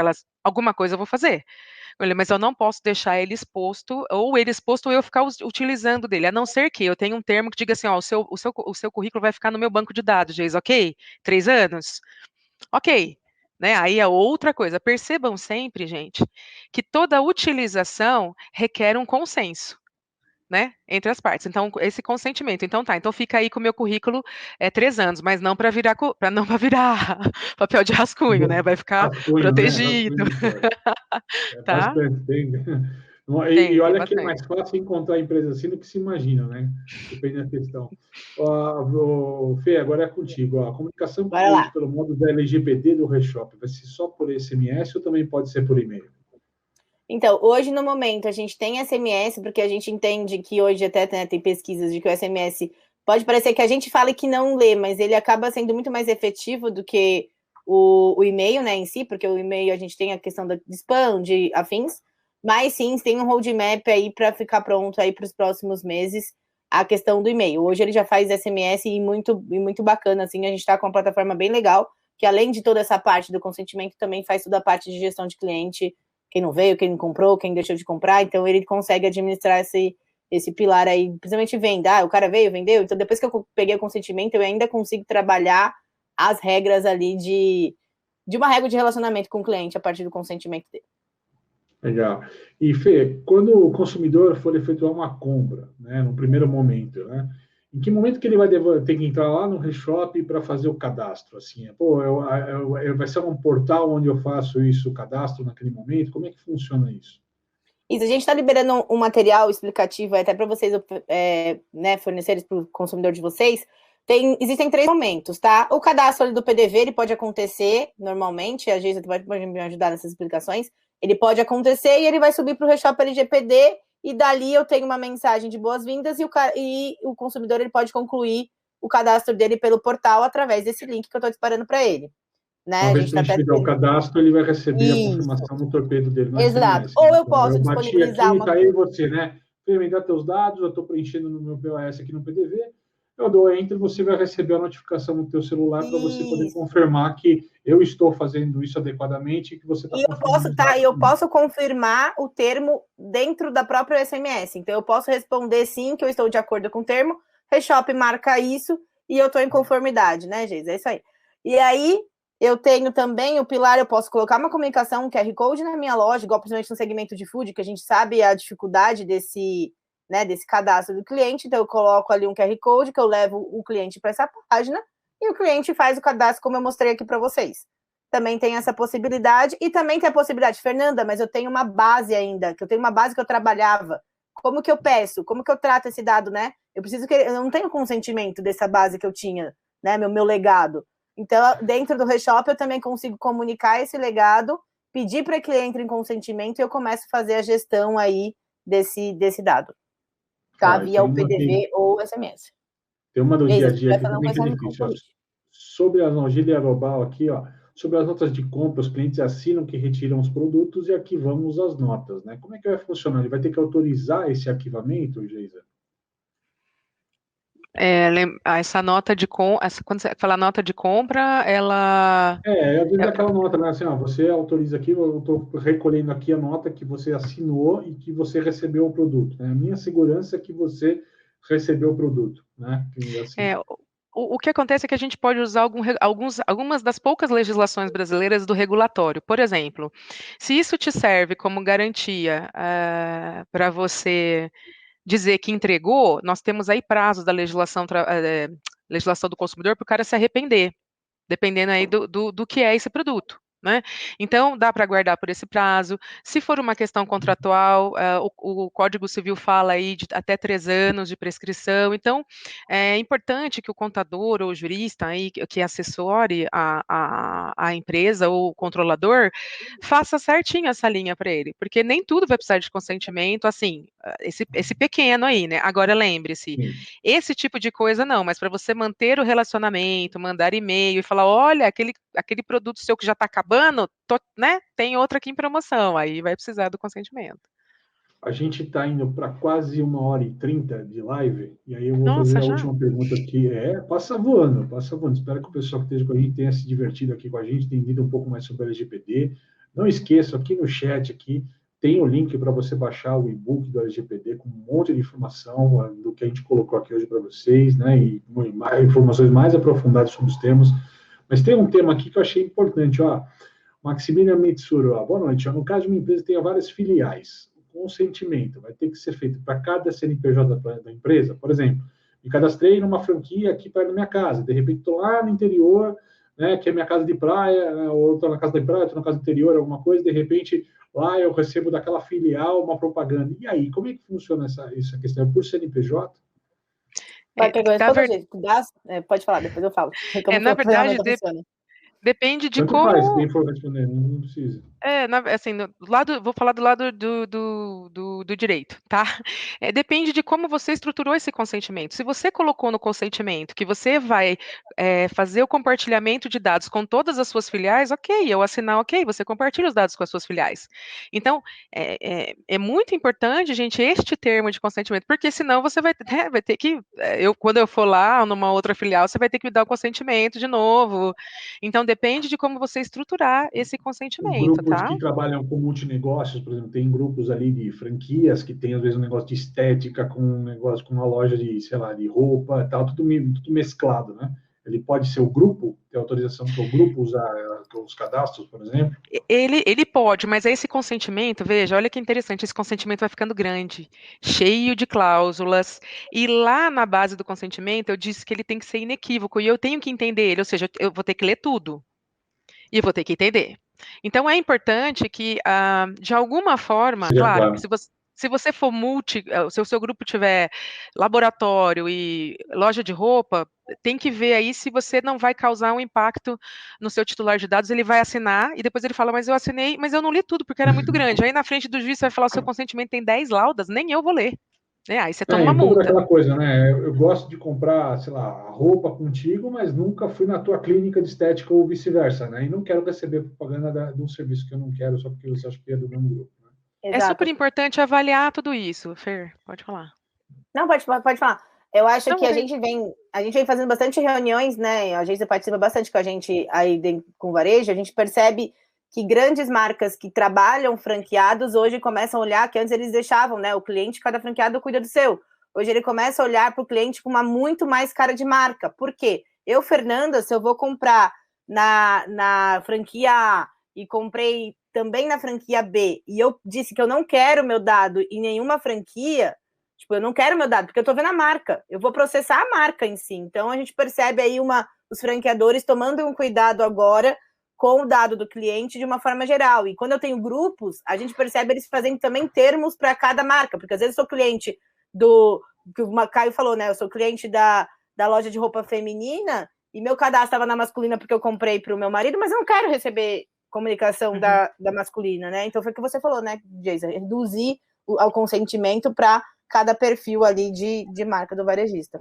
alguma coisa eu vou fazer. Olha, mas eu não posso deixar ele exposto, ou eu ficar utilizando dele, a não ser que eu tenha um termo que diga assim, ó, o seu currículo vai ficar no meu banco de dados, Geis, ok? 3 anos? Ok. Né? Aí é outra coisa. Percebam sempre, gente, que toda utilização requer um consenso. Né, entre as partes. Então, esse consentimento. Então, tá. Então, fica aí com o meu currículo 3 anos, mas não para virar, não para virar papel de rascunho, né? Vai ficar Rascunho, né? protegido, Rascunho não pode. É tá? bastante. E Tem olha que é bastante. mais fácil encontrar empresa assim do que se imagina, né? Depende da questão. Fê, agora é contigo. Ó. A comunicação com o Bora cliente lá. pelo modo da LGPD do Reshop vai ser só por SMS ou também pode ser por e-mail? Então, hoje, no momento, a gente tem SMS, porque a gente entende que hoje até né, tem pesquisas de que o SMS pode parecer que a gente fala que não lê, mas ele acaba sendo muito mais efetivo do que o e-mail, né, em si, porque o e-mail a gente tem a questão de spam, de afins, mas sim, tem um roadmap aí para ficar pronto aí para os próximos meses a questão do e-mail. Hoje ele já faz SMS e muito bacana, assim, a gente está com uma plataforma bem legal, que além de toda essa parte do consentimento, também faz toda a parte de gestão de cliente, quem não veio, quem não comprou, quem deixou de comprar, então ele consegue administrar esse pilar aí, principalmente venda. O cara veio, vendeu, então depois que eu peguei o consentimento, eu ainda consigo trabalhar as regras ali de uma regra de relacionamento com o cliente a partir do consentimento dele. Legal. E, Fê, quando o consumidor for efetuar uma compra, né, no primeiro momento, né, em que momento que ele vai ter que entrar lá no Reshop para fazer o cadastro? Assim, vai ser um portal onde eu faço isso, o cadastro naquele momento? Como é que funciona isso? Isso, a gente está liberando um material explicativo até para vocês né, fornecerem para o consumidor de vocês. Existem 3 momentos, tá? O cadastro ali do PDV, ele pode acontecer normalmente, a gente pode me ajudar nessas explicações, ele pode acontecer e ele vai subir para o Reshop LGPD e dali eu tenho uma mensagem de boas-vindas e o consumidor ele pode concluir o cadastro dele pelo portal através desse link que eu estou disparando para ele. Né? Uma A vez gente que a tá gente até... fizer o cadastro, ele vai receber a Isso, confirmação no torpedo dele no exato. SMS. Ou eu Então, posso eu bati disponibilizar aqui, uma... tá aí você, né? Fê, me dá teus dados, eu estou preenchendo no meu POS aqui no PDV, eu dou enter, você vai receber a notificação no teu celular para você poder Isso. confirmar que eu estou fazendo isso adequadamente e que você está confirmando os dados. Eu posso confirmar o termo dentro da própria SMS. Então, eu posso responder sim, que eu estou de acordo com o termo, Reshop marca isso e eu estou em conformidade, né, Geis? É isso aí. E aí, eu tenho também o pilar, eu posso colocar uma comunicação, um QR Code na minha loja, igual principalmente no segmento de food, que a gente sabe a dificuldade desse cadastro do cliente. Então, eu coloco ali um QR Code que eu levo o cliente para essa página e o cliente faz o cadastro, como eu mostrei aqui para vocês. Também tem essa possibilidade, e também tem a possibilidade, Fernanda, mas eu tenho uma base ainda, que eu tenho uma base que eu trabalhava. Como que eu peço? Como que eu trato esse dado, né? Eu não tenho consentimento dessa base que eu tinha, né? Meu legado. Então, dentro do Reshop, eu também consigo comunicar esse legado, pedir para que ele entre em consentimento e eu começo a fazer a gestão aí desse dado. Tá? Via o PDV ou SMS. Tem uma do dia a dia aqui falando também que é difícil. Ó. Sobre a Nogília Global aqui, ó, sobre as notas de compra, os clientes assinam que retiram os produtos e arquivamos as notas, né? Como é que vai funcionar? Ele vai ter que autorizar esse arquivamento, Geisa? Essa nota de compra, quando você fala nota de compra, ela... Às vezes aquela nota, né, assim, ó, você autoriza aqui, eu estou recolhendo aqui a nota que você assinou e que você recebeu o produto, né? A minha segurança é que você recebeu o produto, né? Assim. O que acontece é que a gente pode usar algumas das poucas legislações brasileiras do regulatório. Por exemplo, se isso te serve como garantia para você dizer que entregou, nós temos aí prazos da legislação do consumidor para o cara se arrepender, dependendo aí do que é esse produto. Né? Então, dá para guardar por esse prazo. Se for uma questão contratual, o Código Civil fala aí de até 3 anos de prescrição. Então, é importante que o contador ou o jurista aí, que assessore a empresa ou o controlador faça certinho essa linha para ele, porque nem tudo vai precisar de consentimento, assim, esse pequeno aí, né? Agora, lembre-se, esse tipo de coisa não, mas para você manter o relacionamento, mandar e-mail e falar, olha, aquele produto seu que já está acabando, né? Tem outro aqui em promoção, aí vai precisar do consentimento. A gente está indo para quase 1h30 de live, e aí eu vou Nossa, fazer a já? última pergunta aqui. Passa voando, passa voando. Espero que o pessoal que esteja com a gente tenha se divertido aqui com a gente, tenha entendido um pouco mais sobre a LGPD. Não esqueça, aqui no chat aqui, tem o link para você baixar o e-book do LGPD com um monte de informação do que a gente colocou aqui hoje para vocês, né? E informações mais aprofundadas sobre os temas. Mas tem um tema aqui que eu achei importante, ó. Maximilian Mitsuru, boa noite. No caso de uma empresa, tem várias filiais. O consentimento vai ter que ser feito para cada CNPJ da empresa. Por exemplo, me cadastrei numa franquia aqui perto da minha casa. De repente, estou lá no interior, né, que é minha casa de praia, ou estou na casa de praia, estou na casa do interior, alguma coisa. De repente, lá eu recebo daquela filial uma propaganda. E aí, como é que funciona essa questão? É por CNPJ? Pode falar, depois eu falo. Na verdade, depende de Tanto como... faz, quem for responder, não precisa. Assim, vou falar do lado do direito, tá? Depende de como você estruturou esse consentimento. Se você colocou no consentimento que você vai fazer o compartilhamento de dados com todas as suas filiais, ok, eu assinar, ok, você compartilha os dados com as suas filiais. Então, é muito importante, gente, este termo de consentimento, porque senão você vai ter que, quando eu for lá numa outra filial, você vai ter que me dar o consentimento de novo. Então, depende de como você estruturar esse consentimento, Grupos tá? que trabalham com multinegócios, por exemplo, tem grupos ali de franquias que tem, às vezes, um negócio de estética com um negócio, com uma loja de, sei lá, de roupa e tal, tudo mesclado, né? Ele pode ser o grupo, ter autorização para o grupo usar os cadastros, por exemplo? Ele pode, mas esse consentimento, veja, olha que interessante, esse consentimento vai ficando grande, cheio de cláusulas, e lá na base do consentimento eu disse que ele tem que ser inequívoco, e eu tenho que entender ele, ou seja, eu vou ter que ler tudo, e eu vou ter que entender. Então é importante que, de alguma forma, claro, que se você for se o seu grupo tiver laboratório e loja de roupa, tem que ver aí se você não vai causar um impacto no seu titular de dados, ele vai assinar e depois ele fala, mas eu assinei, mas eu não li tudo porque era muito grande. Aí na frente do juiz você vai falar, o seu consentimento tem 10 laudas, nem eu vou ler. Aí você toma uma Um pouco multa. daquela coisa, né? Eu gosto de comprar, sei lá, roupa contigo, mas nunca fui na tua clínica de estética ou vice-versa, né? E não quero receber propaganda de um serviço que eu não quero só porque você acha que é do mesmo grupo. Né? É super importante avaliar tudo isso. Fer, pode falar. Não, pode falar. Eu acho que a gente vem fazendo bastante reuniões, né? A agência participa bastante com a gente aí com o varejo, a gente percebe que grandes marcas que trabalham franqueados hoje começam a olhar, que antes eles deixavam, né? O cliente, cada franqueado cuida do seu. Hoje ele começa a olhar para o cliente com uma muito mais cara de marca. Por quê? Eu, Fernanda, se eu vou comprar na franquia A e comprei também na franquia B, e eu disse que eu não quero meu dado em nenhuma franquia, tipo, eu não quero meu dado, porque eu tô vendo a marca, eu vou processar a marca em si. Então, a gente percebe aí os franqueadores tomando um cuidado agora com o dado do cliente de uma forma geral. E quando eu tenho grupos, a gente percebe eles fazendo também termos para cada marca, porque às vezes eu sou cliente que o Caio falou, né? Eu sou cliente da loja de roupa feminina e meu cadastro estava na masculina porque eu comprei para o meu marido, mas eu não quero receber comunicação da masculina, né? Então foi o que você falou, né, Geisa? Reduzir o consentimento para cada perfil ali de marca do varejista.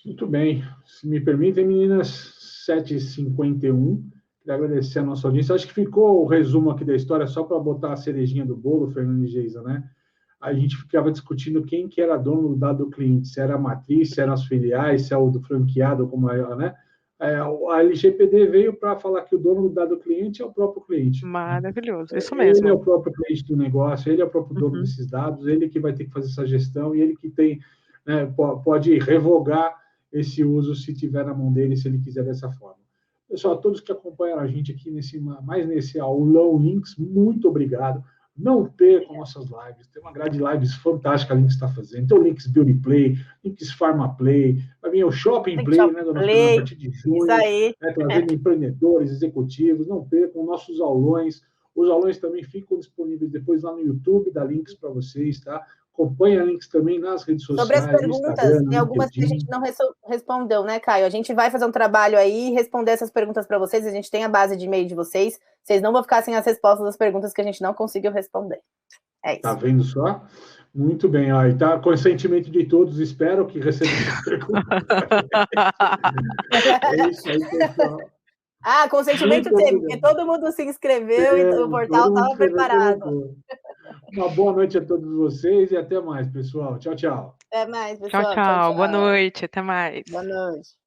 Muito bem. Se me permitem, meninas, 7h51. Queria agradecer a nossa audiência. Acho que ficou o resumo aqui da história, só para botar a cerejinha do bolo, Fernando e Geisa, né? a gente ficava discutindo quem que era dono do dado do cliente, se era a matriz, se eram as filiais, se é o do franqueado, como é, né? A LGPD veio para falar que o dono do dado do cliente é o próprio cliente. Maravilhoso, isso Ele mesmo. é o próprio cliente do negócio, ele é o próprio dono desses dados, ele que vai ter que fazer essa gestão e ele que tem, né, pode revogar esse uso se tiver na mão dele, se ele quiser dessa forma. Pessoal, todos que acompanharam a gente aqui nesse aulão Links, muito obrigado. Não percam nossas lives. Tem uma grade de lives fantástica a Links está fazendo. Tem o Links Beauty Play, Links Pharma Play, vai vir o Shopping Play, né, dona Fernanda, a partir de junho, né, trazendo empreendedores, executivos. Não percam nossos aulões. Os aulões também ficam disponíveis depois lá no YouTube da Links para vocês, tá? Acompanhe a Links também nas redes sociais. Sobre as perguntas, tem algumas que a gente não respondeu, né, Caio? A gente vai fazer um trabalho aí e responder essas perguntas para vocês. A gente tem a base de e-mail de vocês. Vocês não vão ficar sem as respostas das perguntas que a gente não conseguiu responder. É isso. Tá vendo só? Muito bem. Ó, e tá consentimento de todos. Espero que recebam as perguntas. É isso aí, pessoal. Consentimento teve, porque todo mundo se inscreveu e o portal estava preparado. Uma boa noite a todos vocês e até mais, pessoal. Tchau, tchau. Até mais, pessoal. Tchau, tchau. Boa noite. Até mais. Boa noite.